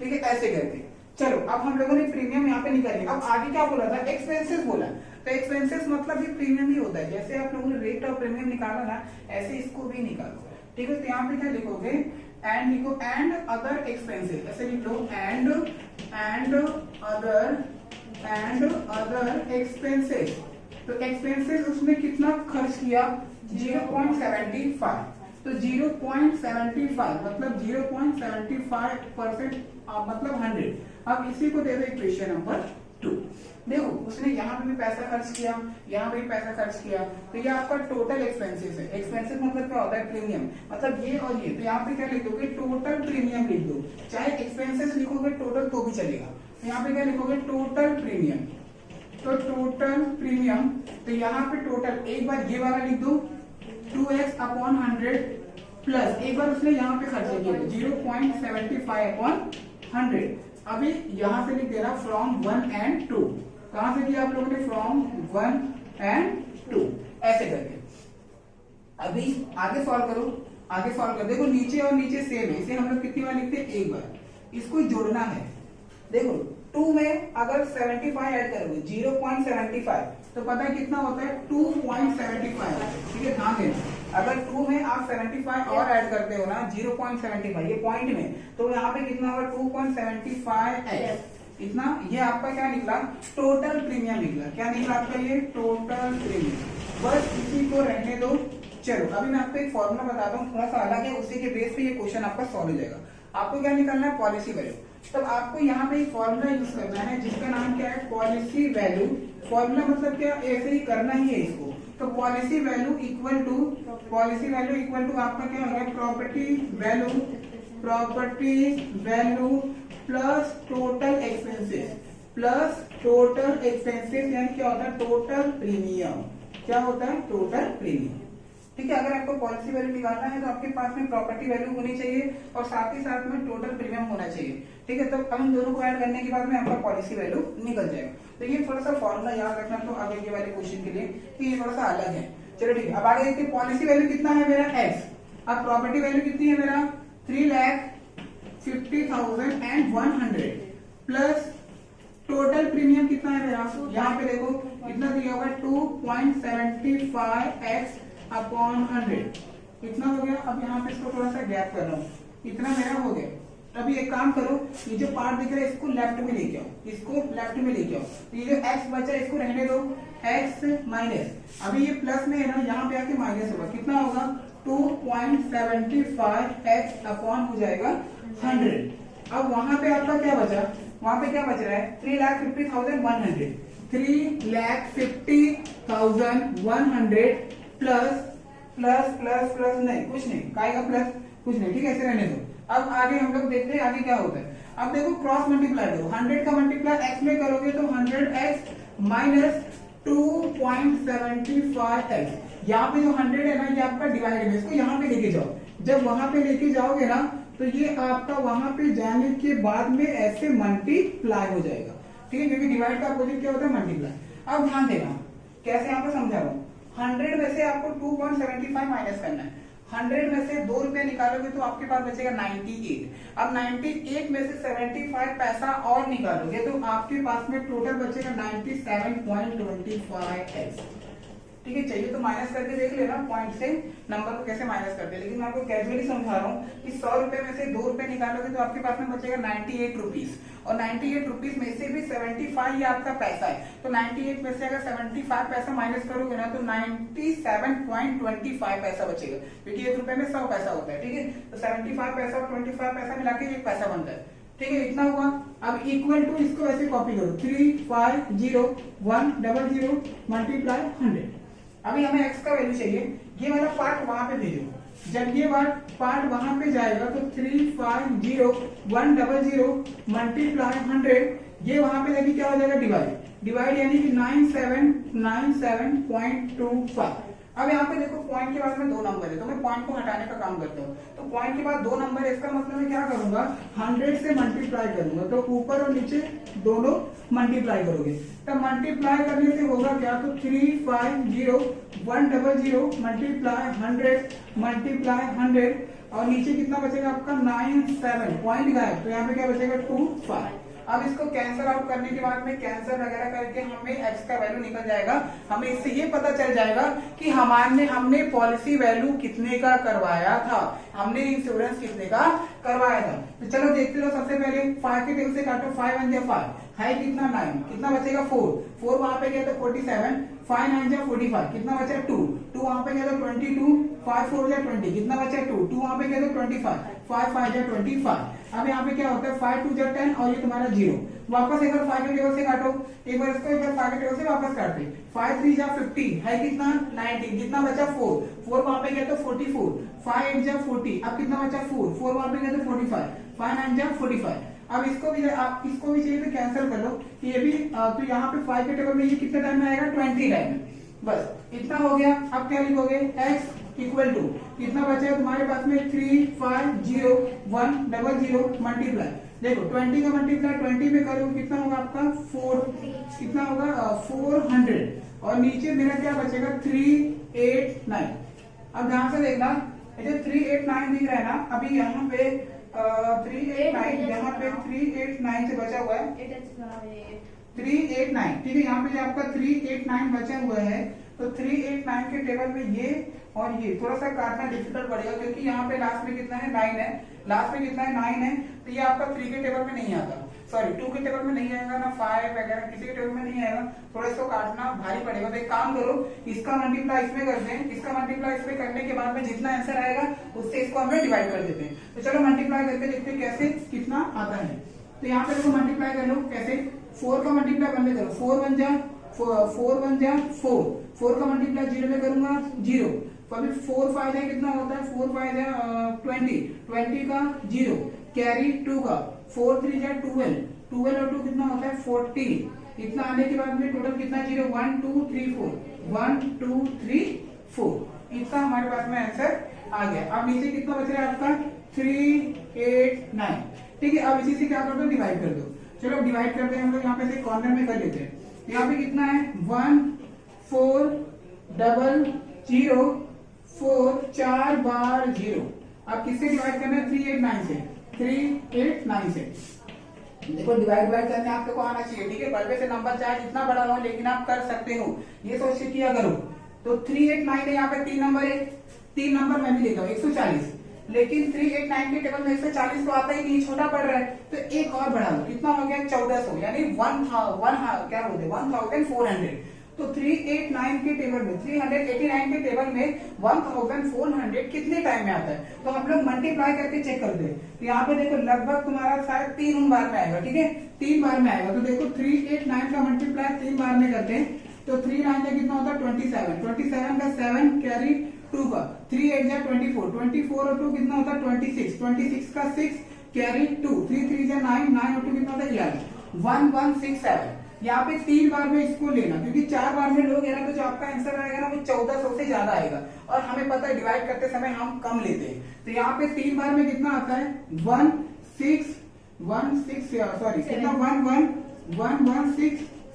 ठीक है, ऐसे करके चलो अब हम लोगों ने प्रीमियम यहाँ पे निकाल लिया। अब आगे क्या बोला था, एक्सपेंसेस बोला, तो एक्सपेंसेस मतलब भी प्रीमियम ही होता है। जैसे आप लोगों ने रेट ऑफ प्रीमियम निकाला ना, ऐसे इसको भी निकालो। ठीक है, तो यहाँ पे क्या लिखोगे, एंड लिखो, एंड अदर एक्सपेंसेस, ऐसे लिख लो, एंड अदर एक्सपेंसेस। तो एक्सपेंसेस उसने कितना खर्च किया, 0.75, तो 0.75 मतलब 0.75% मतलब 100। अब इसी को दे दो इक्वेशन नंबर 2। देखो उसने यहाँ पे भी पैसा खर्च किया, यहाँ पे भी पैसा खर्च किया, तो ये आपका टोटल एक्सपेंसेस है। एक्सपेंसेस मतलब क्या होता है, प्रीमियम, मतलब ये और ये। तो यहाँ पे क्या लिख दोगे, टोटल प्रीमियम लिख दो, चाहे एक्सपेंसेस लिखोगे टोटल तो भी चलेगा। तो यहाँ पे क्या लिखोगे, टोटल प्रीमियम। तो टोटल प्रीमियम, तो यहाँ पे टोटल एक बार ये वाला लिख दो 2x अपॉन 100 प्लस एक बार उसने यहाँ पे खर्चा किया 0.75 अपॉन 100। अभी यहाँ से लिख दे रहा फ्रॉम 1 and 2। कहां से किया आप लोगों ने, फ्रॉम 1 and 2, ऐसे करके। अभी आगे सॉल्व करो, देखो नीचे और नीचे सेम है, इसे हम लोग कितनी बार लिखते हैं, एक बार। इसको जोड़ना है, देखो 2 में अगर 75 ऐड करोगे 0.75 तो पता है कितना होता है, 2.75। ठीक है, ध्यान देना, अगर 2 में आप 75 और ऐड करते हो ना 0.75 ये पॉइंट में, तो यहाँ पे कितना होगा 2.75x। इतना ये आपका क्या निकला, टोटल प्रीमियम निकला। क्या निकला आपका, ये टोटल प्रीमियम। बस इसी को रहने दो। चलो अभी मैं आपको एक फॉर्मूला बताता हूँ, थोड़ा सा अलग है, उसी के बेस पे ये क्वेश्चन आपका सॉल्व हो जाएगा। आपको क्या निकालना है, पॉलिसी वैल्यू। तब आपको यहाँ पे एक फॉर्मूला यूज करना है जिसका नाम क्या है, पॉलिसी वैल्यू। फॉर्मूला मतलब क्या, ऐसे ही करना ही है इसको। तो पॉलिसी वैल्यू इक्वल टू आपका क्या होगा, property value plus total expenses यानी क्या होता है, टोटल प्रीमियम। क्या होता है, टोटल प्रीमियम। ठीक है, अगर आपको पॉलिसी वैल्यू निकालना है तो आपके पास में प्रॉपर्टी वैल्यू होनी चाहिए और साथ ही साथ में टोटल प्रीमियम होना चाहिए। ठीक है, तो हम दोनों को ऐड करने के बाद में आपका पॉलिसी वैल्यू निकल जाएगा। तो ये थोड़ा सा फॉर्मूला याद रखना तो आगे के वाले क्वेश्चन के लिए कि ये थोड़ा सा अलग है। चलो ठीक है, अब आगे देखते हैं पॉलिसी वैल्यू कितना है मेरा x, अब प्रॉपर्टी वैल्यू कितनी है मेरा 3,50,100 प्लस टोटल प्रीमियम कितना है मेरा, यहाँ पे देखो कितना दिया होगा 2.75x अपॉन 100, इतना हो गया। अब यहाँ पे इसको थोड़ा सा गैप कर रहा हूँ, इतना मेरा हो गया। अभी एक काम करो, ये जो पार्ट दिख रहा है इसको लेफ्ट में लेके आओ, तो ये जो x बचा इसको रहने दो, x माइनस, अभी ये प्लस में है ना, यहाँ पे आके माइनस होगा, कितना होगा 2.75x अपॉन हो जाएगा 100। अब वहां पे आपका क्या बचा, वहां पे क्या बच रहा है 3,50,100, 3,50,100 प्लस नहीं, कुछ नहीं, काय का प्लस कुछ नहीं। ठीक है, ऐसे रहने दो। अब आगे हम लोग देखते हैं आगे क्या होता है। अब देखो क्रॉस मल्टीप्लाई दो, 100 का मल्टीप्लाई x में करोगे तो 100x माइनस 2.75x। यहाँ पे जो 100 है ना, ये आपका डिवाइड में, इसको यहाँ पे लेके जाओ, जब वहां पे लेके जाओगे ना तो ये आपका वहां पे जाने के बाद में ऐसे मल्टीप्लाई हो जाएगा, ठीक है, क्योंकि डिवाइड का अपोजिट क्या होता है, मल्टीप्लाई। अब ध्यान देना कैसे यहाँ पे समझा रहा हूँ। 100 में से आपको 2.75 माइनस करना है। 100 में से 2 रुपए निकालोगे तो आपके पास बचेगा 98। अब 98 में से 75 पैसा और निकालोगे तो आपके पास में टोटल बचेगा 97.25x, ठीक है। चाहिए तो माइनस करके देख लेना पॉइंट से नंबर को कैसे माइनस करते हैं, लेकिन मैं आपको कैजुअली समझा रहा हूँ कि 100 रुपए में से 2 रुपए निकालोगे तो आपके पास में बचेगा 98 रुपीज, और 98 रुपीज में से भी 75 ये आपका पैसा है, तो 98 में से अगर 75 पैसा माइनस करोगे ना तो 97.25 पैसा बचेगा, क्योंकि 1 रुपए में 100 पैसा होता है, ठीक है। तो 75 पैसा और 25 पैसा मिला के 1 पैसा बनता है, ठीक है, इतना हुआ। अब इक्वल टू इसको ऐसे कॉपी करो, 350 मल्टीप्लाई 100। अभी हमें x का वैल्यू चाहिए, ये वाला पार्ट वहां पे भेजो। जब ये पार्ट वहां पे जाएगा तो 350 मल्टीप्लाई 100, ये वहां पे देखिए क्या हो जाएगा, डिवाइड यानी कि 97.25। अब यहाँ पे देखो पॉइंट के बाद में 2 नंबर है, तो मैं पॉइंट को हटाने का काम करता हूँ। तो पॉइंट के बाद 2 नंबर है, इसका मतलब मैं क्या करूंगा, 100 से मल्टीप्लाई करूंगा, तो ऊपर और नीचे दोनों मल्टीप्लाई करोगे। तब मल्टीप्लाई करने से होगा क्या, तो 350 मल्टीप्लाई 100 और नीचे कितना बचेगा आपका 97, पॉइंट गायब, तो यहाँ पे क्या बचेगा 25। अब इसको कैंसिल आउट करने के बाद में कैंसिल वगैरह करके हमें x का वैल्यू निकल जाएगा। हमें इससे ये पता चल जाएगा कि हमने पॉलिसी वैल्यू कितने का करवाया था, हमने इंश्योरेंस कितने का करवाया था। तो चलो देखते रहो। सबसे पहले 5 के टेबल से काटो, 5 1 5, हाई कितना 9, कितना बचेगा 4 वहां पे गया तो 47, 5 9 45, कितना बचा 2 वहां पे गया तो 22, 5 4 20, कितना बचा 2 वहां पे गया तो 25, 5 5 25। अब यहाँ पे क्या होता है, 5 2 10 और ये तुम्हारा 0। वापस एक बार 5 के टेबल से काटो, एक बार इसको एक बार 5 के टेबल से वापस काटते, 5 3 50, है कितना 90, कितना बचा 4 वहां पे गया तो 44, 5 8 40, अब कितना बचा 4 वहां पे गया तो 45, 5 9 45। अब इसको भी चाहिए तो कैंसिल कर लो, ये भी तो यहाँ पे 5 के टेबल में ये कितने टाइम में आएगा, 20 टाइम में, बस इतना हो गया। अब क्या लिखोगे, x इक्वल टू कितना बचा तुम्हारे पास में 350 मल्टीप्लाई, देखो 20 का मल्टीप्लाई 20 में करो, कितना होगा आपका 4, कितना होगा 400, और नीचे मेरा क्या बचेगा 389। अब ध्यान से देखना, ये 389 दिख रहा है ना, अभी यहाँ पे 389, यहाँ पे 389 से बचा हुआ है 389, ठीक है। यहाँ पे आपका 389 बचा हुआ है, तो 389 के टेबल में ये और ये थोड़ा सा काटना डिफिकल्ट पड़ेगा, क्योंकि यहाँ पे लास्ट में कितना है 9 है, लास्ट में कितना है 9 है, तो ये आपका 3 के टेबल में नहीं आता, सॉरी 2 के टेबल में नहीं आएगा ना, 5 वगैरह किसी के टेबल में नहीं आएगा, थोड़ा इसको काटना भारी पड़ेगा। तो एक काम करो, इसका मल्टीप्लाई इसमें करते हैं, इसका मल्टीप्लाई इसमें करने के बाद में जितना आंसर आएगा उससे इसको हमें डिवाइड कर देते हैं। तो चलो मल्टीप्लाई करके देखते हैं कैसे कितना आता है। तो यहाँ पे देखो मल्टीप्लाई कर लो कैसे, 4 का मल्टीप्लाई बनने करो, 4 1 जा 4 का मल्टीप्लाई 0 में करूंगा 0, तो अभी 4 5 है कितना होता है, 4 5 है 20 का 0, कैरी 2 का 4 3 जा 12 और 2 कितना होता है 40, इतना आने के बाद में टोटल कितना 0 1 2 3 4 1 2 3 4, इतना हमारे पास में आंसर आ गया। अब नीचे कितना बच रहा है आपका 389, ठीक है। अब इसी से क्या कर दो, डिवाइड कर दो। चलो डिवाइड करते हैं हम लोग, यहाँ पे से कॉर्नर में कर लेते हैं। यहाँ पे कितना है 1 4 0 4 4 बार 0। अब किससे डिवाइड करना है, 389 से। देखो डिवाइड करने आपको आना चाहिए, ठीक है। बड़े से नंबर चाहे जितना बड़ा हो, लेकिन आप कर सकते हो, ये सोच के किया करो। तो 389 है, यहाँ पे 3 नंबर है, 3 नंबर मैं भी लेता हूँ 140, लेकिन 389 के टेबल में 140 तो आता ही नहीं, छोटा पड़ रहा है, तो एक और बढ़ा लो, कितना हो गया 1400, यानी 1400। तो 389 के टेबल में 389 के टेबल में 1400 कितने टाइम में आता है, तो हम लोग मल्टीप्लाई करके चेक करते हैं। तो यहाँ पे देखो लगभग तुम्हारा शायद 3 बार में आएगा, ठीक है, 3 बार में आएगा। तो देखो 389 का मल्टीप्लाई 3 बार में करते हैं, तो 3 9 का कितना होता है 27 का 7 कैरी 2 का 3 8 जा 24 और 2 कितना होता है 26 का 6 कैरी 2 3 3 जा 9 और 2 कितना होता है 11 1167। यहाँ पे 3 बार में इसको लेना, क्योंकि 4 बार में लोगे ना तो जो आपका आंसर आएगा ना वो 1400 से ज्यादा आएगा, और हमें पता है डिवाइड करते समय हम कम लेते हैं। तो यहाँ पे 3 बार में कितना आता है 1 6 सॉरी कितना 1 1 1 1 6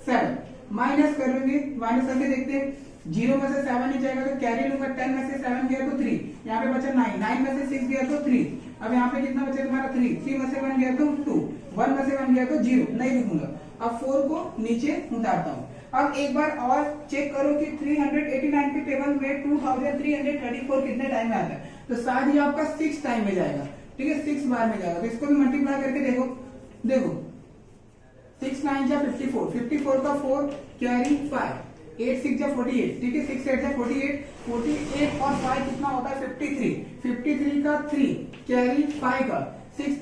7 माइनस करोगे, माइनस करके देखते हैं 0 में से 7 नहीं जाएगा तो कैरी लूंगा, 10 में से 7 गया तो 3, यहाँ पे बचा 9, 9 में से 6 गया तो 3, अब यहाँ पे कितना बचा तुम्हारा 3, 3 में से 1 गया तो 2, 1 में से 1 गया तो 0, नहीं लिखूंगा। अब 4 को नीचे उतारता हूँ। अब एक बार और चेक करो कि 389 के टेबल में 2334 कितने टाइम में आता है, तो शायद ये आपका 6 टाइम में जाएगा, ठीक है 6 बार में जाएगा। तो इसको भी मल्टीप्लाई करके देखो, देखो 6 9 जा 54, 54 का 4 कैरी 5, 8 6 जा 48, ठीक है 6 8 जा 48, 48 और 5 कितना होता है 53, 53 का 3 कैरी 5 का 6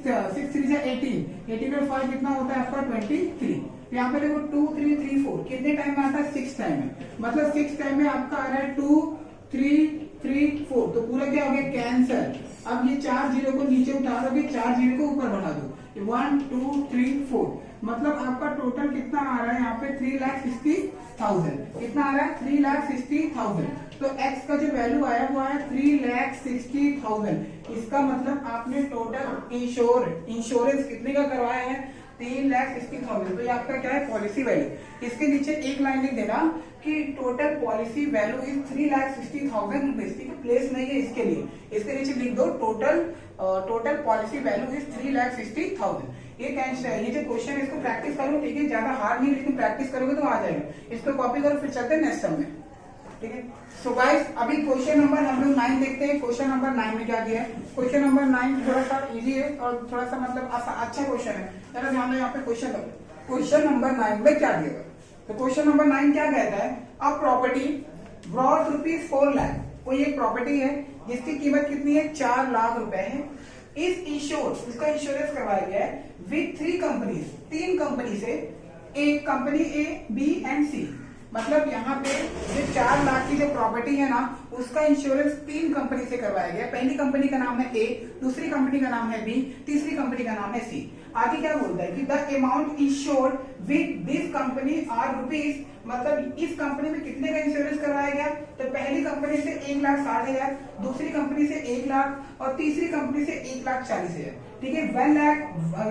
3 जा 18, 18 और 5 कितना होता है आपका 23। यहाँ पे देखो 2 3 3 4 कितने टाइम में आता है 6 टाइम में, मतलब 6 टाइम में आपका आ रहा है 2 3 3 4, तो पूरा क्या हो गया कैंसर। अब ये 4 जीरो को नीचे उतारोगे, 4 जीरो को ऊपर बढ़ा दो, 1 2 3 4, मतलब आपका टोटल कितना आ रहा है यहाँ पे 3,60,000, कितना आ रहा है 3,60,000। तो x का जो वैल्यू आया वो आया 3,60,000। इसका मतलब आपने टोटल इंश्योरेंस कितने का करवाया है 3,60,000। तो ये आपका क्या है पॉलिसी वैल्यू। इसके नीचे एक लाइन लिख देना कि total policy value is 3,60,000 rupees, ठीक है प्लेस नहीं है इसके लिए, इसके नीचे लिख दो टोटल पॉलिसी वैल्यू इज 3,60,000। ये जो क्वेश्चन है इसको प्रैक्टिस करो, ठीक है ज्यादा हार्ड नहीं, लेकिन प्रैक्टिस करोगे तो आ जाएगा। इसको कॉपी करो, फिर चलते हैं नेक्स्ट सम में, ठीक है। सो गाइस अभी क्वेश्चन नंबर हम लोग 9 देखते हैं। क्वेश्चन नंबर 9 में क्या दिया है, क्वेश्चन नंबर 9 थोड़ा सा इजी है और थोड़ा सा मतलब अच्छा क्वेश्चन है, जरा ध्यान दो यहाँ पे क्वेश्चन नंबर 9 में क्या दिया है। तो क्वेश्चन नंबर 9 क्या कहता है, a property brought rupees 4 lakh, कोई एक प्रॉपर्टी है जिसकी कीमत कितनी है 4 लाख रुपए है, इस इंश्योर इसका इंश्योरेंस करवाया गया है विथ 3 कंपनीज, 3 कंपनी से, एक कंपनी ए बी एंड सी, मतलब यहाँ पे जो 4 लाख की जो प्रॉपर्टी है ना उसका इंश्योरेंस 3 कंपनी से करवाया गया। पहली कंपनी का नाम है ए, दूसरी कंपनी का नाम है बी, तीसरी कंपनी का नाम है सी। आगे क्या बोलता है कि the amount insured with this company are rupees, मतलब इस कंपनी में कितने का इंश्योरेंस करवाया गया, तो पहली कंपनी से 1,60,000, दूसरी कंपनी से 1 लाख और तीसरी कंपनी से 1,40,000, ठीक है 1 लाख,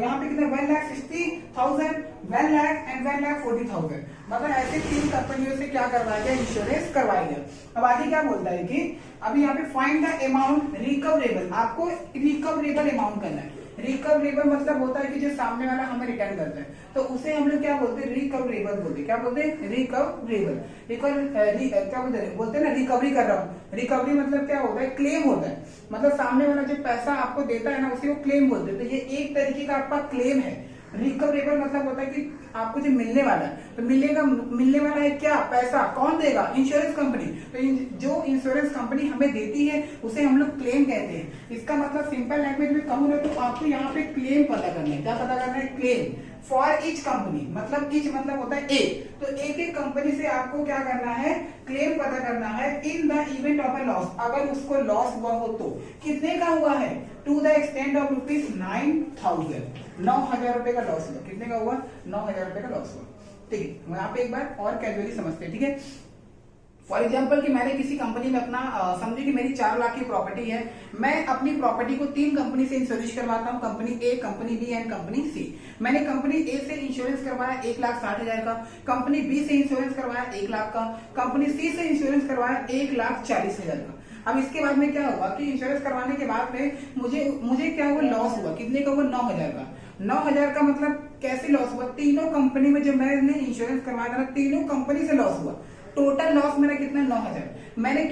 यहाँ पे कितना 1,60,000, 1 लाख एंड 1,40,000, मतलब ऐसे 3 कंपनियों से क्या करवाया गया इंश्योरेंस करवाया गया। अब आगे क्या बोलता है कि अभी यहाँ पे फाइंड द अमाउंट रिकवरेबल, आपको रिकवरेबल अमाउंट करना है। रिकवरेबल मतलब होता है कि जो सामने वाला हमें रिटर्न करता है, तो उसे हम लोग क्या बोलते हैं रिकवरेबल बोलते हैं। क्या बोलते हैं रिकवरेबल, क्या बोलते हैं ना रिकवरी कर रहा हूँ। रिकवरी मतलब क्या होता है क्लेम होता है, मतलब सामने वाला जो पैसा आपको देता है ना उसे वो क्लेम बोलते हैं। तो ये एक तरीके का आपका क्लेम है। रिकवरेबल मतलब होता है कि आपको जो मिलने वाला है, तो मिलने वाला है क्या पैसा, कौन देगा इंश्योरेंस कंपनी, तो जो इंश्योरेंस कंपनी हमें देती है उसे हम लोग क्लेम कहते हैं। इसका मतलब सिंपल लैंग्वेज में कहूँ ना तो आपको यहाँ पे क्लेम पता करना है। क्या पता करना है क्लेम फॉर ईच कंपनी, मतलब ईच मतलब होता है एक, तो एक एक कंपनी से आपको क्या करना है क्लेम पता करना है in the event of A loss, अगर उसको लॉस हुआ हो तो कितने का हुआ है to the extend of rupees 9,000, 9,000 रुपए का लॉस हुआ। कितने का हुआ 9,000 रुपए का लॉस हुआ, ठीक है। यहाँ पे एक बार और कैजुअली समझते हैं, ठीक है। फॉर एग्जाम्पल कि मैंने किसी कंपनी में अपना समझे कि मेरी 4 लाख की प्रॉपर्टी है, मैं अपनी प्रॉपर्टी को 3 कंपनी से इंश्योरेंस करवाता हूँ, company A, company B and company C. मैंने कंपनी ए से इंश्योरेंस करवाया 1,60,000 का, कंपनी बी से इंश्योरेंस करवाया 1 लाख का, कंपनी सी से इंश्योरेंस करवाया 1,40,000 का। अब इसके बाद में क्या हुआ कि इंश्योरेंस करवाने के बाद में मुझे क्या हुआ लॉस हुआ, कितने का हुआ 9,000 का। 9,000 का मतलब कैसे लॉस हुआ, तीनों कंपनी में जब मैंने इंश्योरेंस करवाया था तीनों कंपनी से लॉस हुआ। टोटल लॉस मेरा कितना 9,000। मैंने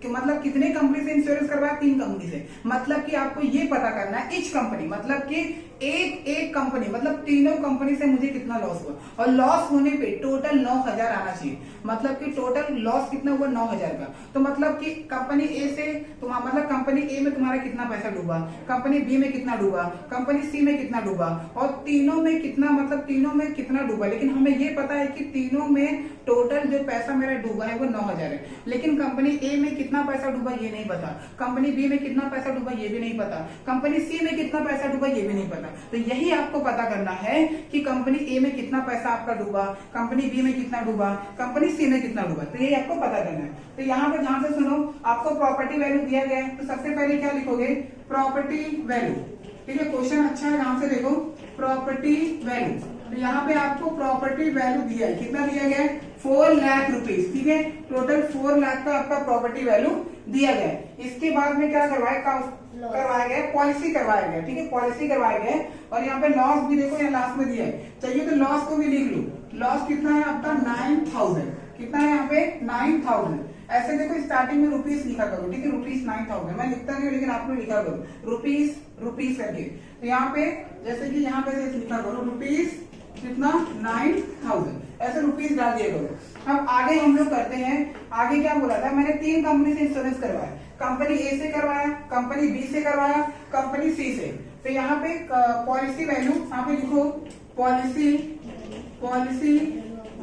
मतलब कितने कंपनी से इंश्योरेंस करवाया 3 कंपनी से, मतलब कि आपको ये पता करना है ईच कंपनी, मतलब कि एक कंपनी, मतलब तीनों कंपनी से मुझे कितना लॉस हुआ, और लॉस होने पे टोटल 9,000 आना चाहिए। मतलब कि टोटल लॉस कितना हुआ 9,000 का, तो मतलब कि कंपनी ए से मतलब कंपनी ए में तुम्हारा कितना पैसा डूबा, कंपनी बी में कितना डूबा, कंपनी सी में कितना डूबा, और तीनों में कितना, मतलब तीनों में कितना डूबा। लेकिन हमें ये पता है कि तीनों में टोटल जो पैसा मेरा डूबा है वो 9,000 है, लेकिन कंपनी ए में कितना पैसा डूबा ये नहीं पता, कंपनी बी में कितना पैसा डूबा ये भी नहीं पता, कंपनी सी में कितना पैसा डूबा ये भी नहीं पता। सकता। तो यही आपको पता करना है कि कंपनी ए में कितना पैसा आपका डूबा, कंपनी बी में कितना डूबा, कंपनी सी में कितना डूबा, तो यही आपको पता करना है। तो यहाँ पे ध्यान से सुनो, आपको प्रॉपर्टी वैल्यू दिया गया है, तो सबसे पहले क्या लिखोगे, प्रॉपर्टी वैल्यू। ठीक है, क्वेश्चन अच्छा है, ध्यान से देखो, प्रॉपर्टी वैल्यू। तो यहाँ पे आपको प्रॉपर्टी वैल्यू दिया है, कितना दिया गया है, 4 लाख रुपीज। ठीक है, टोटल 4 लाख का आपका प्रॉपर्टी वैल्यू दिया गया है। इसके बाद में क्या करवाया गया, पॉलिसी करवाया गया। ठीक है, पॉलिसी करवाया गया है। और यहाँ पे लॉस भी देखो, यहाँ लास्ट में दिया है, चाहिए तो लॉस को भी लिख लो। लॉस कितना है आपका, 9000। कितना है यहाँ पे, 9000। ऐसे देखो, स्टार्टिंग में रुपीस लिखा करो। ठीक है, रुपीस 9000 मैं लिखता नहीं, लेकिन आप लोग लिखा करो रुपीस करके। तो यहाँ पे जैसे कि यहाँ पे लिखा करो रुपीस कितना, 9000, ऐसे रुपीस डाल दिया करो। अब आगे हम लोग करते हैं, आगे क्या बोला था, मैंने 3 कंपनी से इंश्योरेंस करवाया, कंपनी ए से करवाया, कंपनी बी से करवाया, कंपनी सी से। तो यहाँ पे पॉलिसी वैल्यू, यहाँ पे लिखो पॉलिसी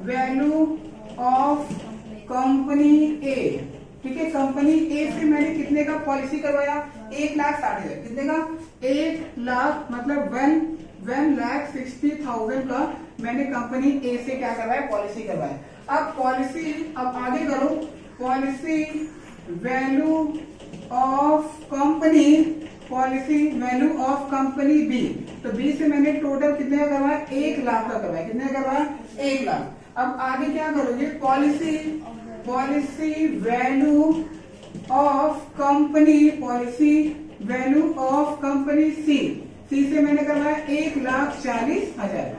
वैल्यू ऑफ कंपनी ए। ठीक है, कंपनी ए से मैंने कितने का पॉलिसी करवाया, 1,60,000। कितने का, 1 लाख, मतलब 1,60,000 का मैंने कंपनी ए से क्या करवाया, पॉलिसी करवाया। अब पॉलिसी, अब आगे करो, policy value of company B. तो बी से मैंने टोटल कितने का करवाया, 1 लाख का करवाया। कितने का करवाया, 1 लाख। अब आगे क्या करोगे, पॉलिसी वैल्यू ऑफ कंपनी सी। सी से मैंने करवाया 1,40,000।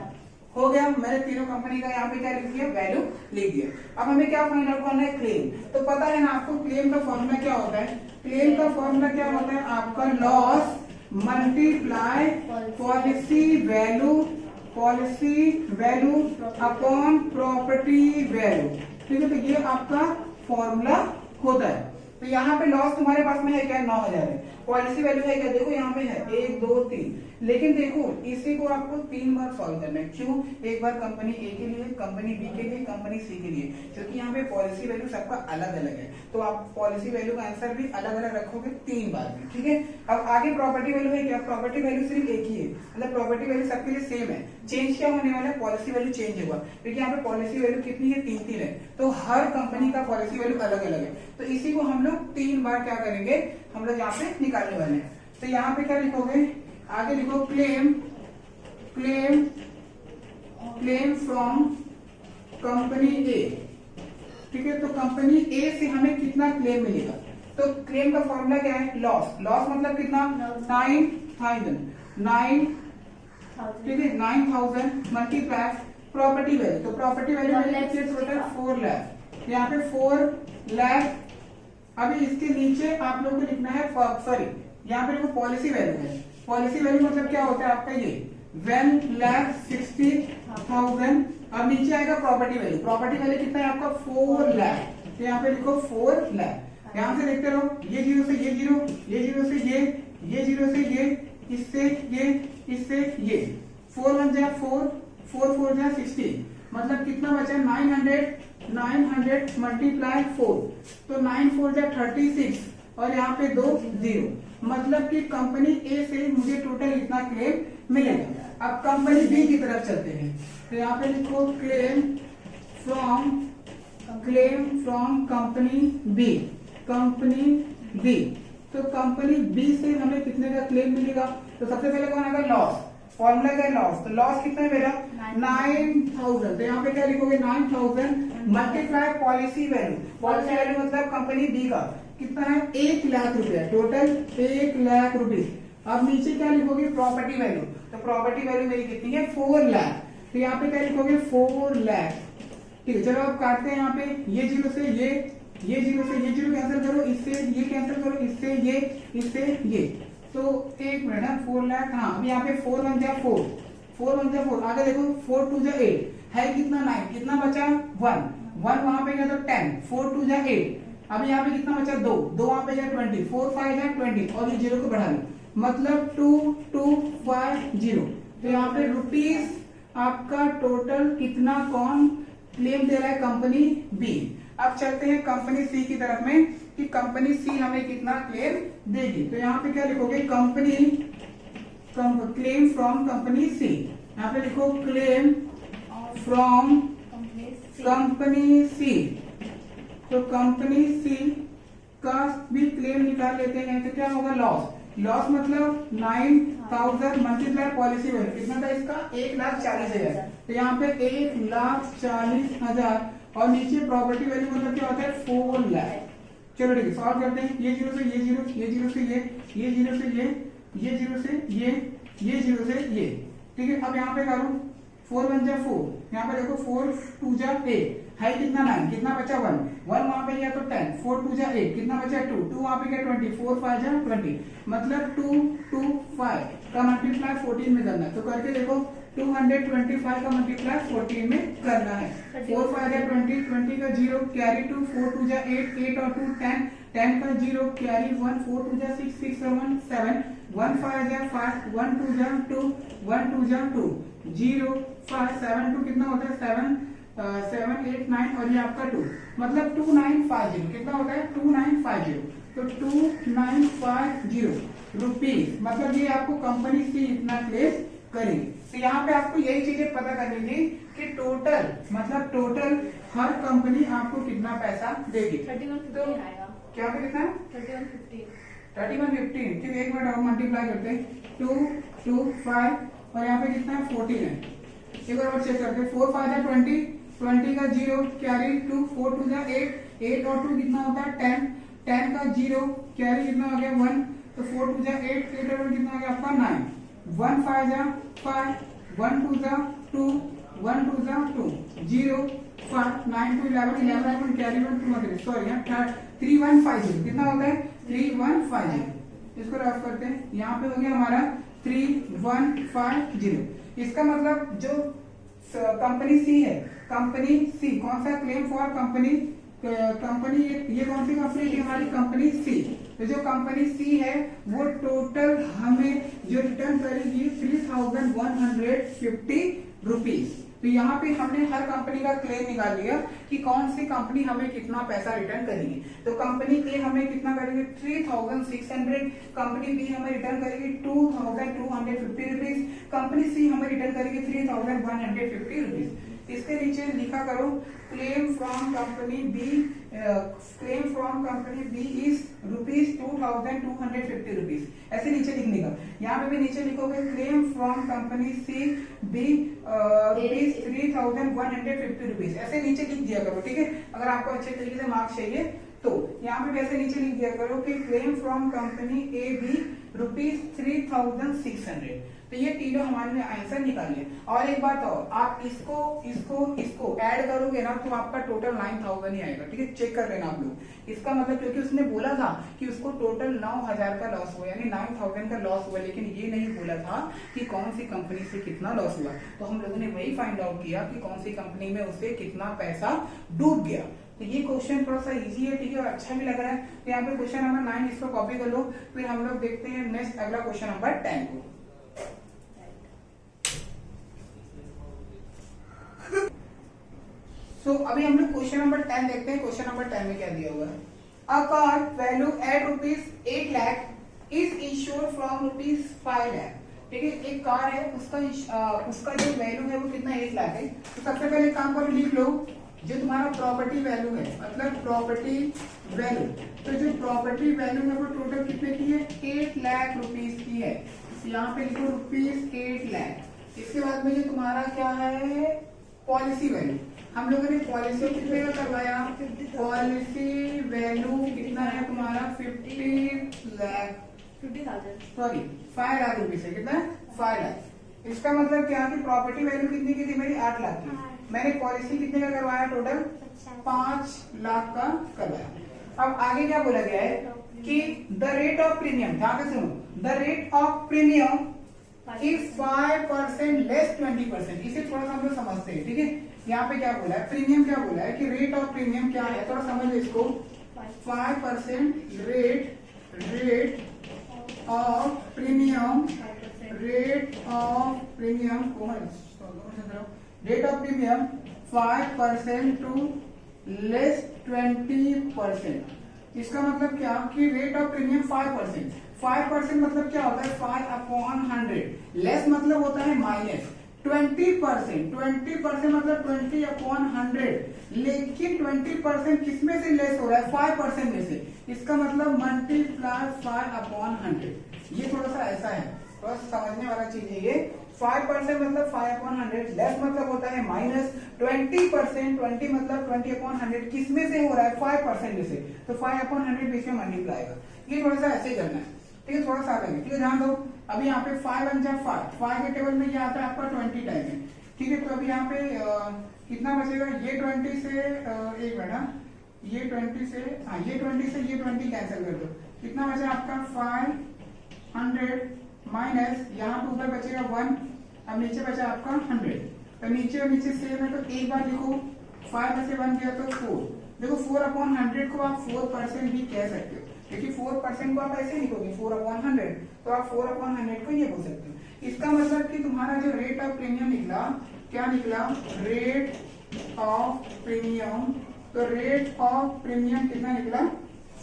हो गया, मैंने तीनों कंपनी का यहाँ पे क्या लिख दिया, वैल्यू लिख दिया। अब हमें क्या फाइंड आउट करना है, क्लेम। तो पता है ना आपको, क्लेम का फॉर्मूला क्या होता है, क्लेम का फॉर्मूला क्या होता है आपका, loss multiply policy value upon property value. ठीक है, तो ये आपका फॉर्मूला होता है। तो यहाँ पे लॉस तुम्हारे पास में है क्या, 9,000 है। पॉलिसी वैल्यू है क्या, देखो यहाँ पे है 1 2 3। लेकिन देखो इसी को आपको 3 बार सॉल्व करना है। क्यों, एक बार कंपनी ए के लिए, कंपनी बी के लिए, कंपनी सी के लिए, क्योंकि यहाँ पे पॉलिसी वैल्यू सबका अलग अलग है। तो आप पॉलिसी वैल्यू का आंसर भी अलग अलग रखोगे 3 बार में। ठीक है, अब आगे प्रॉपर्टी वैल्यू है क्या, प्रॉपर्टी वैल्यू सिर्फ एक ही है, मतलब प्रॉपर्टी वैल्यू सबके लिए सेम है। चेंज क्या होने वाला है, पॉलिसी वैल्यू चेंज होगा, क्योंकि यहाँ पे पॉलिसी वैल्यू कितनी है, 3 है। तो हर कंपनी का पॉलिसी वैल्यू अलग अलग है। तो इसी को हम लोग 3 बार क्या करेंगे, हम लोग यहाँ पे निकालने वाले हैं। तो यहाँ पे क्या लिखोगे, आगे लिखो क्लेम फ्रॉम कंपनी ए। ठीक है, तो कंपनी ए से हमें कितना क्लेम मिलेगा, तो क्लेम का फॉर्मूला क्या है, लॉस मतलब कितना, 9,000। ठीक है, 9,000 मल्टीप्लाई प्रॉपर्टी वैल्यू। तो प्रॉपर्टी वैल्यू टोटल 4 लाख, यहाँ पे 4 लाख। अभी इसके नीचे आप लोगों को लिखना है, सॉरी यहाँ पे देखो पॉलिसी वैल्यू है। पॉलिसी वैल्यू मतलब क्या होता है आपका, ये 1,60,000। अब नीचे आएगा प्रॉपर्टी वैल्यू। प्रॉपर्टी वैल्यू कितना है आपका, 4 लाख। तो यहाँ पे लिखो 4 लाख। यहाँ से देखते रहो, ये 0 से ये 0, ये 0 से ये 0 से ये, इससे ये 4 1 जा 4, 4 4 जा 60, मतलब कितना बचा, 900 मल्टीप्लाई 4, तो 9 4 जा 36, और यहाँ पे 2 0, मतलब कि कंपनी ए से मुझे टोटल इतना क्लेम मिलेगा। अब कंपनी बी की तरफ चलते हैं। तो यहाँ पे लिखो क्लेम फ्रॉम कंपनी बी। तो कंपनी बी से हमें कितने का क्लेम मिलेगा, तो सबसे पहले कौन आएगा, लॉस। फॉर्मूला क्या है, लॉस। तो लॉस कितना है मेरा, 9,000। तो यहाँ पे क्या लिखोगे, 9,000 मल्टीप्लाई पॉलिसी वैल्यू मतलब कंपनी बी का कितना है, 1 लाख रुपया, टोटल 1 लाख रुपीज। अब नीचे क्या लिखोगे, प्रॉपर्टी वैल्यू। तो प्रॉपर्टी वैल्यू मेरी कितनी है, 4 लाख। तो यहाँ पे क्या लिखोगे, 4 लाख। ठीक है, चलो अब काटते हैं। यहाँ पे ये 0 से ये 0 से ये 0 कैंसिल करो, इससे ये कैंसिल करो, इससे ये। तो एक मिनट है, 4 लाख। हाँ, अब यहाँ पे 4 1 जा 4, 4 1 जा 4। आगे देखो 4 2 जा 8 है, कितना 9, कितना बचा 1 वहां पे गया तो 10, 4 2 जा 8। अब यहाँ पे कितना बचा 2 वहां पे जा 20, 4 5 जा 20, और ये 0 को बढ़ा लो, मतलब 2250। तो यहाँ पे रुपीस आपका टोटल कितना कौन क्लेम दे रहा है, कंपनी बी। अब चलते हैं कंपनी सी की तरफ में कि कंपनी सी हमें कितना क्लेम देगी। तो यहाँ पे क्या लिखोगे, क्लेम फ्रॉम कंपनी सी, यहाँ पे लिखो क्लेम फ्रॉम कंपनी सी। तो कंपनी सी का भी क्लेम निकाल लेते हैं, तो क्या होगा लॉस। लॉस मतलब 9,000 मल्टीप्लाई पॉलिसी वैल्यू कितना था इसका 1,40,000, तो यहाँ पे 1,40,000 और नीचे प्रॉपर्टी वैल्यू मतलब क्या होता है 4 लाख। चलो ठीक है सॉल्व करते हैं, ये जीरो से ये जीरो, ये जीरो से ये जीरो से ये जीरो से ये जीरो से ये, ठीक है। अब यहाँ पे करो 4 1 जा 4, यहाँ पे देखो 4 2 जा 8, है कितना 9, कितना बचा 1 वहां पे गया तो 10, 4 2 जा 8, कितना बचा 2 2 वहां पे गया 20, 4 5 जा 20, मतलब 2 2 5 का मल्टीप्लाई 14 में करना है। तो करके देखो 225 का मल्टीप्लाई 14 में करना है। 4 5 जा 20, 20 का 0 कैरी 2, 4 2 जा 8, 8 और 2 10, 10 का 0 कैरी 1, 4 2 जा 6, 6 और 1 7, 1 5 जा 5, 1 2 जा 2, 1 2 जा 2, 0 5 7 2 कितना होता है 7 7 8 9 और ये आपका 2, मतलब 2950 कितना होता है 2950। तो 2950 रुपीज, मतलब ये आपको कंपनी सी इतना क्लेम करेगी। तो यहाँ पे आपको यही चीजें पता करनी थी कि टोटल मतलब टोटल हर कंपनी आपको कितना पैसा देगी। 3150 आएगा। क्या पे कितना 3150 3150, ठीक है। एक मिनट और मल्टीप्लाई करते हैं 2 2 5 और यहाँ पे कितना है 14 है। एक बार और चेक करते हैं 4 5 जा 20, 20 का 0 कैरी 2, 4 2 जा 8, 8 और 2 कितना होता है 10, 10 का 0 कैरी कितना हो गया 1, तो 4 2 जा 8, 8 और 1 कितना हो गया आपका 9, 1 5 जा 5, 1 2 जा 2, 1 2 जा 2, 0 5 9 2 11, 11 और 1 कैरी 1 2 मतलब सॉरी यहाँ 3150 कितना होता है 3150। इसको रफ करते हैं, यहाँ पे हो गया हमारा 3150। इसका मतलब जो कंपनी सी है, कंपनी सी कौन सा क्लेम फॉर कंपनी ये कौन सी कंपनी है हमारी कंपनी सी। तो जो कंपनी सी है वो टोटल हमें जो रिटर्न करेगी 3,150 रुपीज। तो यहाँ पे हमने हर कंपनी का क्लेम निकाल लिया कि कौन सी कंपनी हमें कितना पैसा रिटर्न करेगी। तो कंपनी ए हमें कितना करेगी 3,600, कंपनी बी हमें रिटर्न करेगी 2,250 रुपीज, कंपनी सी हमें रिटर्न करेगी 3,150 रुपीज। इसके नीचे लिखा करो claim from company B, claim from company B is ₹2,250 rupees, ऐसे नीचे लिखने का। यहाँ पे भी नीचे लिखोगे claim from company C B ₹3,150 rupees, ऐसे नीचे लिख दिया करो, ठीक है। अगर आपको अच्छे तरीके से मार्क्स चाहिए तो यहाँ पे वैसे नीचे लिख दिया करो कि claim from company A B ₹3,600। तो ये तीनों हमारे आंसर निकाल लिया। और एक बात और, आप इसको इसको इसको ऐड करोगे ना तो आपका टोटल 9,000 ही आएगा, ठीक है। चेक कर लेना आप लोग। इसका मतलब क्योंकि उसने बोला था कि उसको टोटल 9,000 का लॉस हुआ, यानी 9,000 का लॉस हुआ, लेकिन ये नहीं बोला था कि कौन सी कंपनी से कितना लॉस हुआ। तो हम लोगों ने वही फाइंड आउट किया कि कौन सी कंपनी में उसे कितना पैसा डूब गया। तो ये क्वेश्चन थोड़ा सा इजी है, ठीक है, और अच्छा भी लग रहा है। तो यहाँ पे क्वेश्चन नंबर 9 इसको कॉपी कर लो। फिर हम लोग देखते हैं नेक्स्ट अगला क्वेश्चन नंबर 10 को। तो अभी हम लोग क्वेश्चन नंबर 10 देखते हैं। क्वेश्चन नंबर 10 में क्या दिया हुआ है। A car value at ₹8 lakh is insured from ₹5 lakh, ठीक है। एक कार है, उसका जो वैल्यू है वो कितना 8 लाख है। तो सबसे पहले काम करो, लिख लो जो तुम्हारा प्रॉपर्टी वैल्यू है, मतलब प्रॉपर्टी वैल्यू। तो जो प्रॉपर्टी वैल्यू है वो टोटल कितने की है 8 लाख रुपीज की है। यहाँ पे लिखो ₹8 लाख। इसके बाद में जो तुम्हारा क्या है पॉलिसी वैल्यू, हम लोगों ने पॉलिसी कितने का करवाया, पॉलिसी वैल्यू कितना है तुम्हारा 50 लाख, 50,000 सॉरी 5 लाख रुपीज है, कितना 5 लाख। इसका मतलब क्या कि प्रॉपर्टी वैल्यू कितनी की थी मेरी 8 लाख की, मैंने पॉलिसी कितने का करवाया टोटल 5 लाख का करवाया। अब आगे क्या बोला गया है कि द रेट ऑफ प्रीमियम, ध्यान से सुनो, the rate of premium is 5% less 20%। इसे थोड़ा सा हम लोग समझते हैं, ठीक है। यहाँ पे क्या बोला है, प्रीमियम क्या बोला है कि रेट ऑफ प्रीमियम क्या है, थोड़ा समझ लो इसको। 5% rate of premium, rate of premium 5% to less 20%। इसका मतलब क्या कि रेट ऑफ प्रीमियम 5%। 5% मतलब क्या होता है 5/100। लेस मतलब होता है माइनस 20%। 20% मतलब 20/100। लेकिन 20% किस में से लेस हो रहा है 5% में से। इसका मतलब मल्टीप्लाई 5/100। ये थोड़ा सा ऐसा है, थोड़ा समझने वाला चीज है ये। 5% मतलब 5/100, लेस मतलब होता है माइनस 20%। 20 मतलब 20/100 किस में से हो रहा है 5% में से, तो 5/100 बीच में मल्टीप्लाई का। ये थोड़ा सा ऐसे करना है, ठीक है, थोड़ा सा अलग है, ठीक है। ध्यान दो, अभी यहाँ पे 5 × 5 के टेबल में ये आता है आपका 20 टाइम है, ठीक है। तो अभी यहाँ पे कितना बचेगा, ये 20 से एक मिनट, ये 20 से, हाँ ये 20 से ये 20 कैंसिल कर दो, कितना बचा आपका 500 माइनस यहाँ पे ऊपर बचेगा 1, अब नीचे बचा आपका 100। तो नीचे और नीचे सेम है, तो एक बार लिखो 5 में से 1 गया तो 4। देखो 4/100 को आप 4% भी कह सकते हो, क्योंकि 4% को आप ऐसे लिखोगे 4/100, तो आप 4/100 को ये बोल सकते हो। इसका मतलब कि तुम्हारा जो रेट ऑफ प्रीमियम निकला, क्या निकला, रेट ऑफ प्रीमियम। तो रेट ऑफ प्रीमियम कितना निकला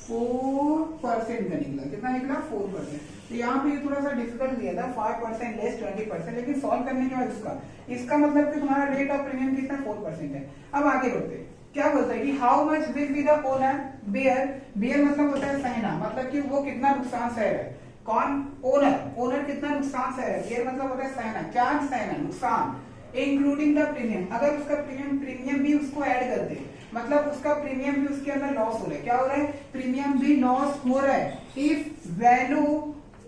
4% का निकला। कितना निकला 4%। तो यहाँ पे थोड़ा सा डिफिकल्ट दिया था 5% लेस 20%, लेकिन सॉल्व करने के बाद इसका मतलब कि तुम्हारा रेट ऑफ प्रीमियम कितना 4% है। अब आगे बढ़ते हैं, क्या बोलता है कि how much will be the owner bear. Bear मतलब होता है सहना, मतलब कि वो कितना नुकसान सह रहा है। कौन, ओनर। ओनर कितना नुकसान सह रहा है। बेयर मतलब होता है सहना, क्या सहना, नुकसान। इंक्लूडिंग द प्रीमियम, अगर उसका प्रीमियम भी उसको ऐड कर दे, मतलब उसका प्रीमियम भी उसके अंदर लॉस हो रहा है। क्या हो रहा है, प्रीमियम भी लॉस हो रहा है। If value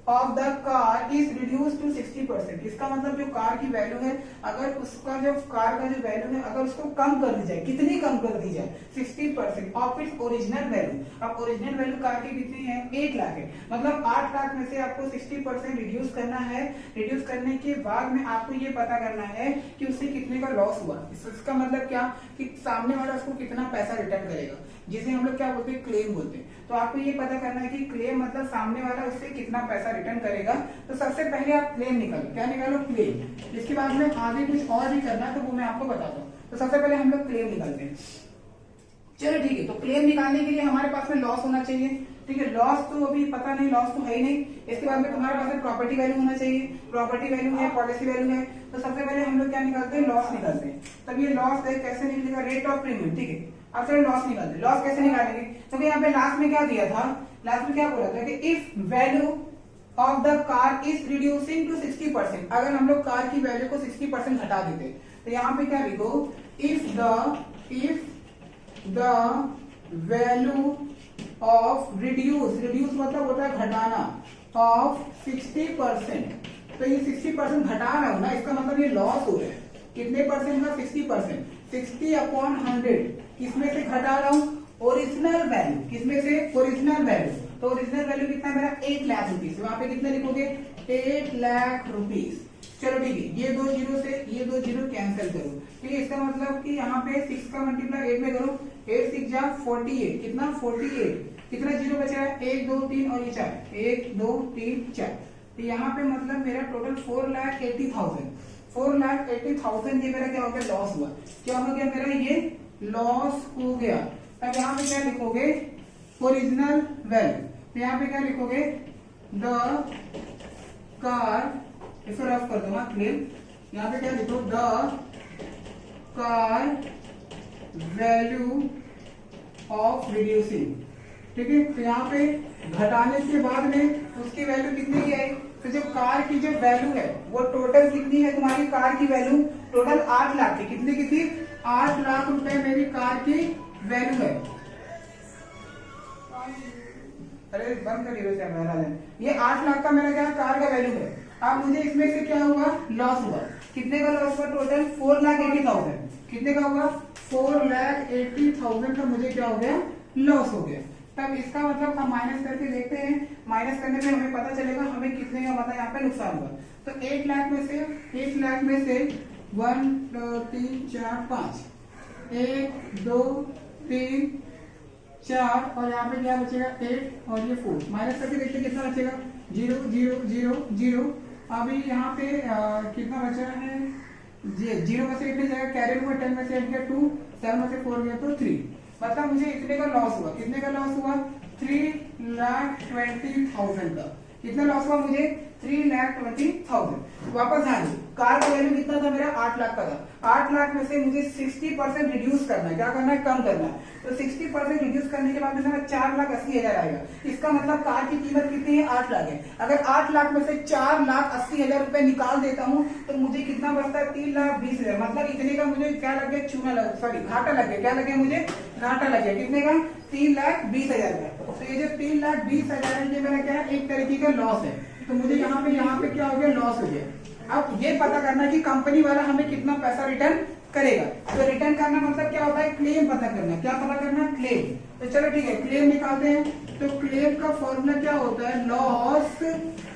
of the car is reduce to 60%। इसका मतलब जो कार की वैल्यू है, अगर उसका जो कार का जो वैल्यू है, अगर उसको कम कर दी जाए, कितनी कम कर दी जाए 60% ऑफ इट्स ओरिजिनल वैल्यू। अब ओरिजिनल वैल्यू कार की कितनी है 1 लाख है, मतलब 8 लाख में से आपको 60% रिड्यूस करना है। रिड्यूस करने के बाद में आपको ये पता करना है कि उससे कितने का लॉस हुआ। इसका मतलब क्या कि सामने वाला उसको कितना पैसा रिटर्न करेगा, जिसे हम लोग क्या बोलते हैं, क्लेम बोलते हैं। तो आपको ये पता करना है कि क्लेम मतलब सामने वाला उससे कितना पैसा रिटर्न करेगा। तो सबसे पहले आप क्लेम निकालो, क्या निकालो, क्लेम। इसके बाद में आगे कुछ और भी करना है तो वो मैं आपको बताता हूँ। तो सबसे पहले हम लोग क्लेम निकालते हैं। चलो ठीक है, तो क्लेम निकालने के लिए हमारे पास में लॉस होना चाहिए, ठीक है। लॉस तो अभी पता नहीं, लॉस तो है ही नहीं। इसके बाद में तुम्हारे पास में प्रॉपर्टी वैल्यू होना चाहिए, प्रॉपर्टी वैल्यू है, पॉलिसी वैल्यू है। तो सबसे पहले हम लोग क्या निकालते हैं, लॉस निकालते हैं। तब ये लॉस है, कैसे निकलेगा, रेट ऑफ प्रीमियम, ठीक है। अब चलो लॉस निकालते हैं। लॉस कैसे निकालेंगे, क्योंकि यहाँ पे लास्ट में क्या दिया था, लास्ट में क्या बोला था कि if value of the car is reducing to 60%। अगर हम लोग कार की वैल्यू को 60% घटा देते, तो यहाँ पे क्या लिखो, if the value of reduce मतलब होता है घटाना, ऑफ 60%। तो ये 60% घटा रहा हूं ना, इसका मतलब ये लॉस हो रहा है। कितने परसेंट का, 60%। 60/100 किसमें से घटा रहा हूं, ओरिजिनल वैल्यू। किसमें से, ओरिजिनल वैल्यू। तो ओरिजिनल वैल्यू कितना है मेरा 8 लाख रुपीज। वहां पे कितने लिखोगे 8 लाख रुपीज। चलो ठीक है, ये 2 जीरो से ये 2 जीरो कैंसिल करो, ठीक है। इसका मतलब कि यहाँ पे 6 का मल्टीप्लाई 8 में करो, 8 6 जा 48, कितना 48। कितना जीरो बचा है, 1 2 3 और ये 4, 1 2 3 4। तो यहाँ पे मतलब मेरा टोटल 4,80,000, 4,80,000 ये मेरा क्या हो गया, लॉस हुआ। क्या हो गया मेरा, ये लॉस हो गया। अब यहाँ पे क्या लिखोगे, ओरिजिनल वैल्यू। तो यहाँ पे क्या लिखोगे, द कार, इसको रफ कर दो ना, क्लेम। यहाँ पे क्या लिखो, the car value of reducing, ठीक है। तो यहाँ पे घटाने के बाद में उसकी वैल्यू कितनी की आई, तो जो कार की जो वैल्यू है वो टोटल कितनी है, तुम्हारी कार की वैल्यू टोटल 8 लाख की। कितनी की थी, 8 लाख रुपए मेरी कार की वैल्यू है। अरे बंद करिए, ये 8 लाख का मेरा क्या कार का वैल्यू है। अब मुझे इसमें से क्या हुआ, लॉस हुआ। कितने का लॉस हुआ, टोटल 4,80,000। कितने का हुआ, 4,80,000 का मुझे क्या हो गया, लॉस हो गया। तब इसका मतलब हम माइनस करके देखते हैं, माइनस करने पे हमें पता चलेगा हमें कितने का मतलब यहाँ पे नुकसान हुआ। तो 8 लाख में से 1 2 3 4 5, 1 2 3 4 और यहाँ पे क्या बचेगा 8 और ये 4। माइनस करके देखते हैं कितना बचेगा, 0 0 0 0। अभी यहाँ पे कितना बचा है, 0 में से कितने जाएगा, कैरी हुआ 10 में से 8 गया 2, 7 में से 4 गया तो 3। मतलब मुझे इतने का लॉस हुआ। कितने का लॉस हुआ? 3,20,000 का। कितना लॉस हुआ मुझे? 3,20,000। वापस ध्यान दो, कार का वैल्यू कितना था मेरा? 8 लाख का था। 8 लाख में से मुझे 60% रिड्यूस करना है। क्या करना है? कम करना है। तो 60% रिड्यूस करने के बाद मेरा 4,80,000 आएगा। इसका मतलब कार की कीमत कितनी है? 8 लाख है। अगर 8 लाख में से 4,80,000 रुपए निकाल देता हूँ तो मुझे कितना बचता है? 3,20,000। मतलब इतने का मुझे क्या लग गया? घाटा लग गया। क्या लग गया मुझे? घाटा लग गया। कितने का? 3,20,000 का। तो ये जो 3,20,000 है ये मेरा क्या है? एक तरीके का लॉस है। तो मुझे यहाँ पे क्या हो गया? लॉस हो गया। अब ये पता करना है कि कंपनी वाला हमें कितना पैसा रिटर्न करेगा। तो रिटर्न करना मतलब क्या होता है? क्लेम पता करना। क्या पता करना? क्लेम। तो चलो ठीक है, क्लेम निकालते हैं। तो क्लेम का फॉर्मूला क्या होता है? Loss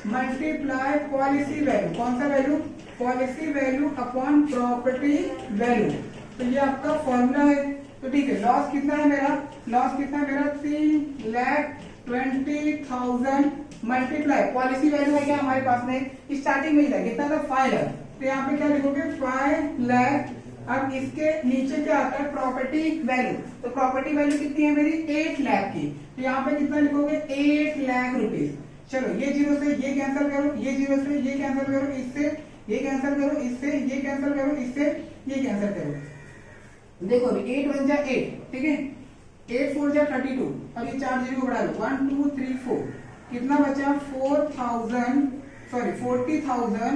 multiply policy value. कौन सा value? Policy value upon property value. तो ये आपका फॉर्मूला है। तो ठीक है, लॉस कितना है मेरा? लॉस कितना है मेरा? 3,20,000 मल्टीप्लाई पॉलिसी वैल्यू है क्या हमारे पास में? स्टार्टिंग में ही था कितना था? 5 लाख। तो यहाँ पे क्या लिखोगे? 5 लाख। अब इसके नीचे क्या आता है? Property value. तो प्रॉपर्टी वैल्यू कितनी है मेरी? 8 लाख की। तो यहाँ पे कितना लिखोगे? 8 लाख रुपीज। चलो ये जीरो से ये कैंसिल करो, ये जीरो से ये कैंसिल करो, इससे ये कैंसिल करो, इससे ये कैंसिल करो, इससे ये कैंसिल करो। देखो 8 1 जा 8, ठीक है। 8 4 जा 32। अब ये 4 जीरो बढ़ा लो, 1 2 3 4। कितना बचा? 40,000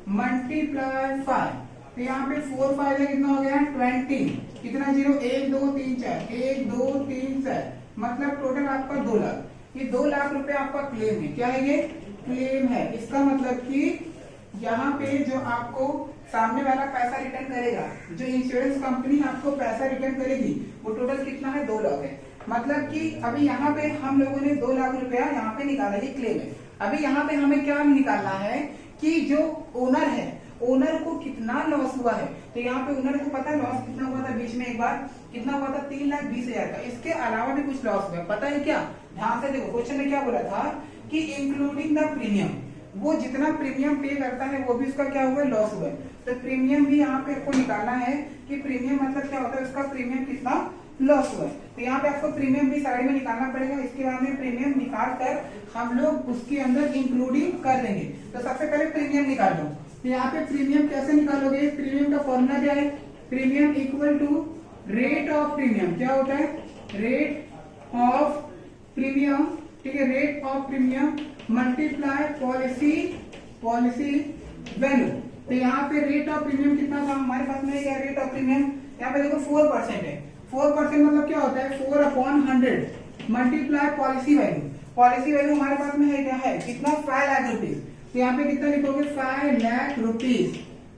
मल्टीप्लाई 5। तो यहाँ पे 4 5 है कितना हो गया? 20। कितना जीरो? 1 2 3 4, 1 2 3 4। मतलब टोटल आपका 2 लाख। ये 2 लाख रुपए आपका क्लेम है। क्या है ये? क्लेम है। इसका मतलब कि यहाँ पे जो आपको सामने वाला पैसा रिटर्न करेगा, जो इंश्योरेंस कंपनी आपको पैसा रिटर्न करेगी, वो टोटल कितना है? 2 लाख है। मतलब कि अभी यहाँ पे हम लोगों ने 2 लाख रुपया यहाँ पे निकाला, ये क्लेम है। अभी यहाँ पे हमें क्या निकालना है कि जो ओनर है, ओनर को कितना लॉस हुआ है। तो यहाँ पे ओनर को पता है लॉस कितना हुआ था? बीच में एक बार कितना हुआ था? 3,20,000 का। इसके अलावा भी कुछ लॉस हुआ, पता है क्या? ध्यान से देखो, क्वेश्चन में क्या बोला था कि इंक्लूडिंग द प्रीमियम, वो जितना प्रीमियम पे करता है वो भी उसका क्या हुआ? लॉस हुआ है। तो प्रीमियम भी यहाँ पे आपको निकालना है कि प्रीमियम मतलब क्या होता है, उसका प्रीमियम कितना लॉस हुआ है। तो यहाँ पे आपको प्रीमियम भी साइड में निकालना पड़ेगा। इसके बाद में प्रीमियम निकाल कर हम लोग उसके अंदर इंक्लूडिंग कर देंगे। तो सबसे पहले प्रीमियम निकाल दो। तो यहाँ पे प्रीमियम कैसे निकालोगे? प्रीमियम का फॉर्मूला क्या है? Premium equal to rate of premium. क्या होता है? रेट ऑफ प्रीमियम, ठीक है। Rate of premium multiply policy value. तो यहाँ पे रेट ऑफ प्रीमियम कितना था हमारे पास में? क्या रेट ऑफ प्रीमियम? यहाँ पे देखो 4% है। 4% मतलब क्या होता है? 4/100 multiply policy value. Policy value हमारे पास में है क्या है? कितना? 5 लाख रुपीज। तो यहाँ पे कितना लिखोगे? 5 लाख रुपीज,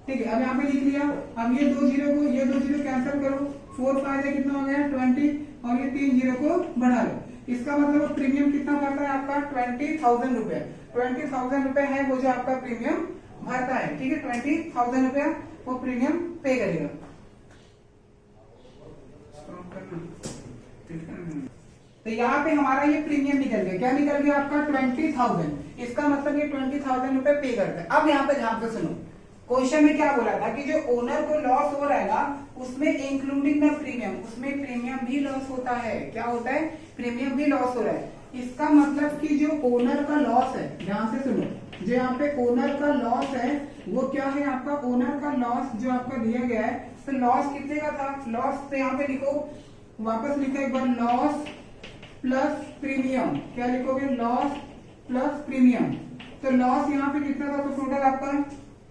ठीक है। अब यहाँ पे लिख लिया। अब ये 2 जीरो को, ये 2 जीरो कैंसिल करो। 4 5 है कितना हो गया? 20। और ये 3 जीरो को बढ़ा लो। इसका मतलब प्रीमियम कितना भरता है आपका? 20,000 रुपए। 20,000 रुपए है वो जो आपका प्रीमियम भरता है, ठीक है। 20,000 रुपया वो प्रीमियम पे करेगा। तो यहाँ पे हमारा ये प्रीमियम निकल गया। क्या निकल गया आपका? 20,000। इसका मतलब ये 20,000 रुपए पे करता है। अब यहाँ पे ध्यान से सुनो, क्वेश्चन में क्या बोला था कि जो ओनर को लॉस हो रहा है ना, उसमें इंक्लूडिंग द प्रीमियम, उसमें प्रीमियम भी लॉस होता है। क्या होता है? प्रीमियम भी लॉस हो रहा है। इसका मतलब कि जो ओनर का लॉस है, ध्यान से सुनो, जो यहाँ पे ओनर का लॉस है वो क्या है आपका? ओनर का लॉस जो आपका दिया गया है, तो लॉस कितने का था? लॉस तो यहाँ पे लिखो, वापस लिखो एक बार, लॉस प्लस प्रीमियम। क्या लिखोगे? Loss plus premium. तो लॉस यहाँ पे कितना था? तो टोटल आपका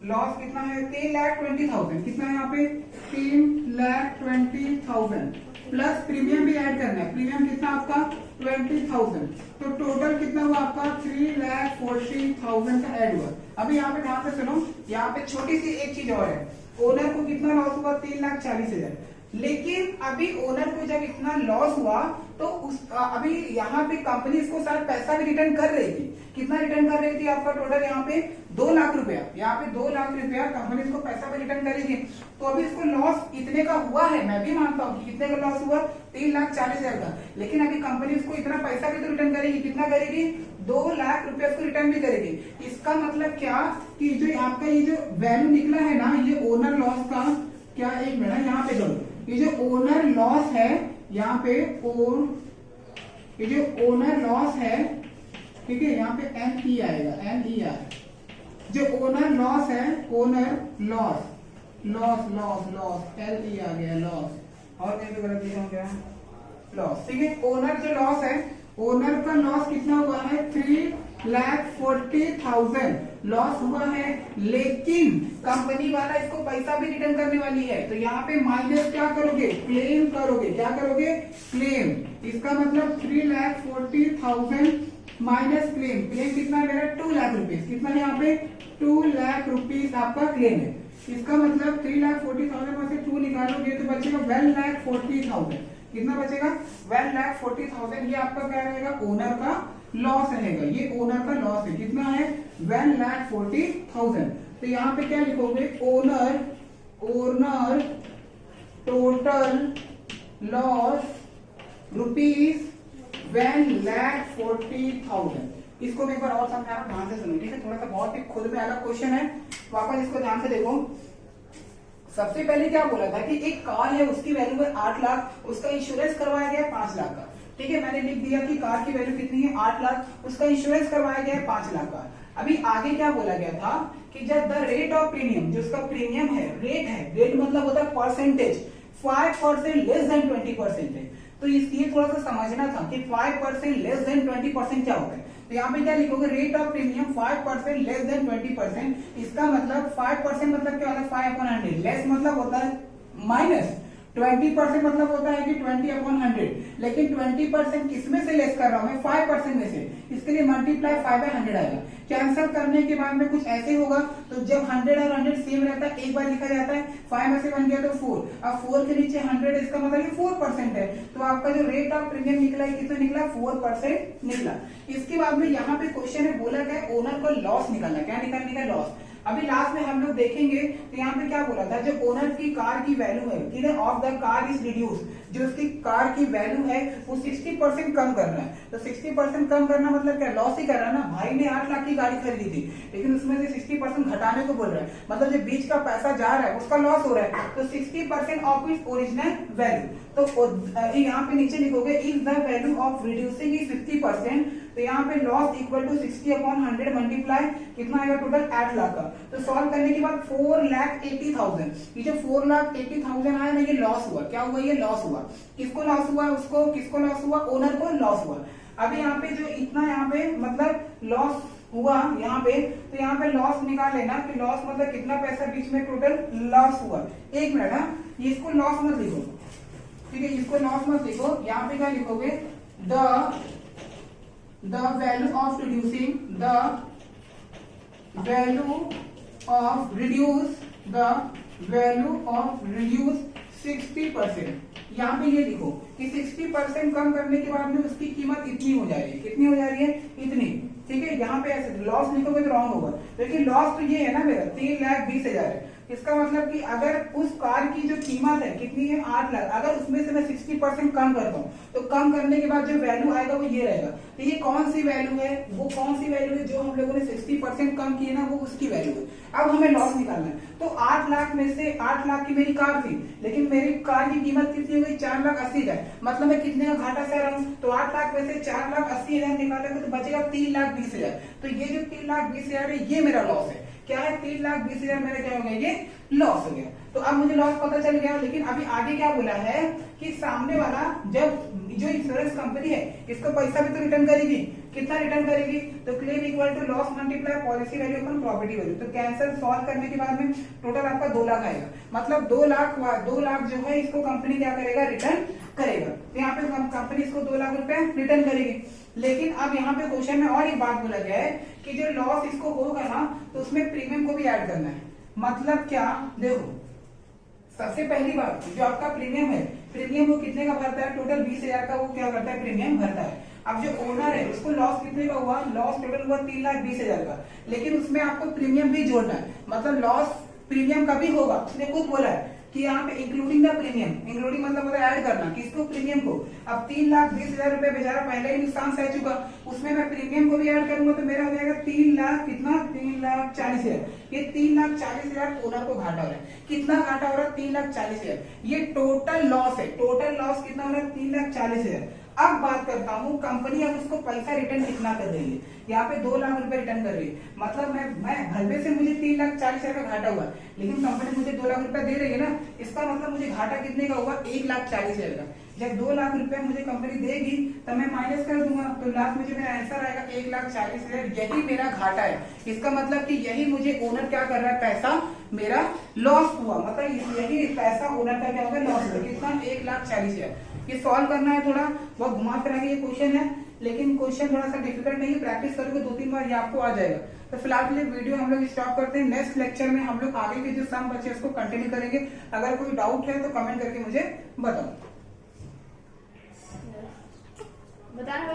लॉस कितना है? 3,20,000। कितना है यहाँ पे? 3,20,000 प्लस प्रीमियम भी ऐड करना है। प्रीमियम कितना आपका? 20,000। तो टोटल कितना हुआ आपका? 3,40,000 का ऐड हुआ। अभी यहाँ पे ध्यान से सुनो, यहाँ पे छोटी सी एक चीज और है। ओनर को कितना लॉस हुआ? 3,40,000। लेकिन अभी ओनर को जब इतना लॉस हुआ तो अभी यहाँ पे कंपनी इसको सारा पैसा भी रिटर्न कर रही थी। कितना रिटर्न कर रही थी आपका? टोटल यहाँ पे 2 लाख रुपया। यहाँ पे 2 लाख रुपया कंपनी इसको पैसा भी रिटर्न करेगी। तो अभी इसको लॉस इतने का हुआ है, मैं भी मानता हूँ कि कितने का लॉस हुआ? 3,40,000 का। लेकिन अभी कंपनी इसको इतना पैसा भी तो रिटर्न करेगी। कितना करेगी? 2 लाख रुपया इसको रिटर्न भी करेगी। इसका मतलब क्या कि जो आपका ये जो वैल्यू निकला है ना, ये ओनर लॉस का, क्या एक मिनट यहाँ पे करो, ये जो ओनर लॉस है यहाँ पे ये जो ओनर लॉस है, ठीक है, यहाँ पे NE आएगा, NER। जो ओनर लॉस है, ओनर लॉस LE आ गया, लॉस, और कहीं पे गलत लिखा हो गया, लॉस, ठीक है। ओनर जो लॉस है, ओनर का लॉस कितना हुआ है, 3,40,000 लॉस हुआ है, लेकिन कंपनी वाला इसको पैसा भी रिटर्न करने वाली है। तो यहाँ पे माइनस क्या करोगे, क्लेम करोगे। क्या करोगे, क्लेम। इसका मतलब 3,40,000 माइनस क्लेम। क्लेम कितना है मेरा, 2 लाख रुपीज। कितना है यहाँ पे, 2 लाख रुपीज आपका क्लेम है। इसका मतलब 3,40,000 में से 2 निकालोगे तो बचेगा 1,40,000। कितना बचेगा, 1,40,000। ये आपका क्या रहेगा, ओनर का लॉस रहेगा। ये ओनर का लॉस है, कितना है, 1,40,000। तो यहाँ पे क्या लिखोगे, ओनर टोटल लॉस रुपीज 1,40,000। इसको मैं एक बार और समझा रहा हूं, ध्यान से सुनो, ठीक है। थोड़ा सा बहुत ही खुद में अलग क्वेश्चन है, वापस इसको ध्यान से देखो। सबसे पहले क्या बोला था कि एक कार है, उसकी वैल्यू है 8 लाख, उसका इंश्योरेंस करवाया गया है 5 लाख का, ठीक है। मैंने लिख दिया कि कार की वैल्यू कितनी है, 8 लाख, उसका इंश्योरेंस करवाया गया है 5 लाख का। अभी आगे क्या बोला गया था कि जब द रेट ऑफ प्रीमियम, जो उसका प्रीमियम है, रेट मतलब होता है परसेंटेज, 5% लेस देन 20% है। तो ये थोड़ा सा समझना था कि 5% लेस देन 20% क्या होता है। तो यहाँ पे क्या लिखोगे, rate of premium 5% less than 20%। इसका मतलब 5% मतलब क्या होता है, 5/100। लेस मतलब होता है माइनस, 20% मतलब होता है कि 20/100। लेकिन 20% किसमें से लेस कर रहा हूं मैं, 5% में से। इसके लिए मल्टीप्लाई 5/100 आएगा। कैंसिल करने के बाद में कुछ ऐसे होगा। तो जब 100 और 100 सेम रहता है, एक बार लिखा जाता है, 5 में से बन गया तो 4। अब 4 के नीचे 100, इसका मतलब ये 4% है। तो आपका जो रेट ऑफ प्रीमियम निकला है, कितना निकला, 4% निकला। इसके बाद में यहाँ पे क्वेश्चन है, बोला गया ओनर को लॉस निकालना। क्या निकालने का, लॉस। अभी लास्ट में हम लोग देखेंगे तो यहाँ पे क्या बोला था, जो ओनर की कार की वैल्यू है, किधर, of the car is reduce, जो उसकी कार की वैल्यू है वो 60% कम करना है। तो 60% कम करना मतलब क्या, लॉस ही कर रहा है ना। भाई ने 8 लाख की गाड़ी खरीदी थी, लेकिन उसमें से 60% घटाने को बोल रहा है, मतलब जो बीच का पैसा जा रहा है उसका लॉस हो रहा है। तो 60% ऑफ इट्स ओरिजिनल वैल्यू। तो यहाँ पे नीचे लिखोगे, if the value of reducing is 50%, तो यहाँ पे लॉस इक्वल टू 60/100 मल्टीप्लाई कितना आएगा, टोटल 8 लाख का। तो सॉल्व करने के बाद 4,80,000, ये जो 4,80,000 आया ना, ये लॉस हुआ। क्या हुआ, ये लॉस हुआ। किसको लॉस हुआ, उसको, किसको लॉस हुआ, ओनर को लॉस हुआ। अभी यहाँ पे जो इतना यहाँ पे मतलब लॉस हुआ यहाँ पे, तो यहाँ पे लॉस निकाल लेना कि लॉस मतलब कितना पैसा बीच में टोटल लॉस हुआ। 1 मिनट, हाँ, इसको लॉस मत लिखो, ठीक है, इसको लॉस मत लिखो। यहाँ पे क्या लिखोगे, the value of reducing, the value of reduce 60%। यहाँ पे ये लिखो कि 60% कम करने के बाद में उसकी कीमत इतनी हो जा रही है। कितनी हो जा रही है, इतनी, ठीक है। यहाँ पे ऐसे लॉस लिखोगे तो रॉन्ग होगा, लेकिन लॉस तो ये है ना मेरा, 3,20,000 है। इसका मतलब कि अगर उस कार की जो कीमत है कितनी है, 8 लाख, अगर उसमें से मैं 60% कम करता हूँ, तो कम करने के बाद जो वैल्यू आएगा वो ये रहेगा। तो ये कौन सी वैल्यू है, वो कौन सी वैल्यू है जो हम लोगों ने 60% कम की है ना, वो उसकी वैल्यू है। अब हमें लॉस निकालना है। तो 8 लाख में से 8 लाख की मेरी कार थी, लेकिन मेरी कार की कीमत कितनी हो गई, 4,80,000, मतलब मैं कितने का घाटा सह रहा हूँ। तो 8 लाख में से 4,80,000 निकालेंगे तो बचेगा 3,20,000। तो ये जो 3,20,000 है, ये मेरा लॉस है। क्या है, 3,20,000 मेरा क्या हो गया, ये लॉस हो गया। तो अब मुझे लॉस पता चल गया, लेकिन अभी आगे क्या बोला है कि सामने वाला जब जो इंश्योरेंस कंपनी है इसको पैसा भी तो रिटर्न करेगी। कितना रिटर्न करेगी, तो claim equal to loss multiply policy value upon property value. तो कैंसिल सॉल्व करने के बाद में टोटल आपका 2 लाख आएगा। मतलब 2 लाख जो है इसको कंपनी क्या करेगा, रिटर्न करेगा। तो यहाँ पे कंपनी इसको 2 लाख रुपए रिटर्न करेगी। लेकिन अब यहाँ पे क्वेश्चन में और एक बात बोला गया है कि जो लॉस इसको होगा ना, तो उसमें प्रीमियम को भी ऐड करना है। मतलब क्या, देखो, सबसे पहली बात, जो आपका प्रीमियम है, प्रीमियम वो कितने का भरता है, टोटल 20,000 का वो क्या करता है, प्रीमियम भरता है। अब जो ओनर है उसको लॉस कितने का हुआ, लॉस टोटल हुआ 3,20,000 का, लेकिन उसमें आपको प्रीमियम भी जोड़ना है। मतलब लॉस प्रीमियम का भी होगा, उसने खुद बोला है कि यहाँ पे इंक्लूडिंग द प्रीमियम, इंक्लूडिंग मतलब ऐड करना किसको, प्रीमियम को। अब 3,20,000 रुपए बेचारा पहले ही नुकसान सह चुका, उसमें मैं प्रीमियम को भी ऐड करूंगा तो मेरा हो जाएगा 3 लाख, कितना, 3,40,000। ये 3,40,000 ओनर को घाटा हो रहा है। कितना घाटा हो रहा है, 3,40,000। ये टोटल लॉस है। टोटल लॉस कितना हो रहा है, 3,40,000। अब बात करता हूँ कंपनी अब उसको पैसा रिटर्न कितना कर रही है। यहाँ पे 2 लाख रुपए रिटर्न कर रही है, मतलब मैं हलवे से मुझे 3,40,000 का घाटा हुआ, लेकिन कंपनी मुझे 2 लाख रुपए दे रही है ना, इसका मतलब मुझे घाटा कितने का हुआ, 1,40,000 का। जब 2 लाख रुपए मुझे कंपनी देगी तब मैं माइनस कर दूंगा, तो लास्ट में जो मेरा आंसर आएगा 1,40,000, यही मेरा घाटा है। इसका मतलब कि यही मुझे ओनर क्या कर रहा है, पैसा मेरा लॉस हुआ, मतलब यही पैसा ओनर का क्या होगा, लॉस हुआ। कितना, 1,40,000। ये सॉल्व करना है, थोड़ा बहुत घुमा फिरा के ये क्वेश्चन है, लेकिन क्वेश्चन थोड़ा सा डिफिकल्ट नहीं है, प्रैक्टिस करोगे 2-3 बार ये आपको आ जाएगा। तो फिलहाल के लिए वीडियो हम लोग स्टॉप करते हैं। नेक्स्ट लेक्चर में हम लोग आगे के जो सम बचे उसको कंटिन्यू करेंगे। अगर कोई डाउट है तो कमेंट करके मुझे बताओ। बताना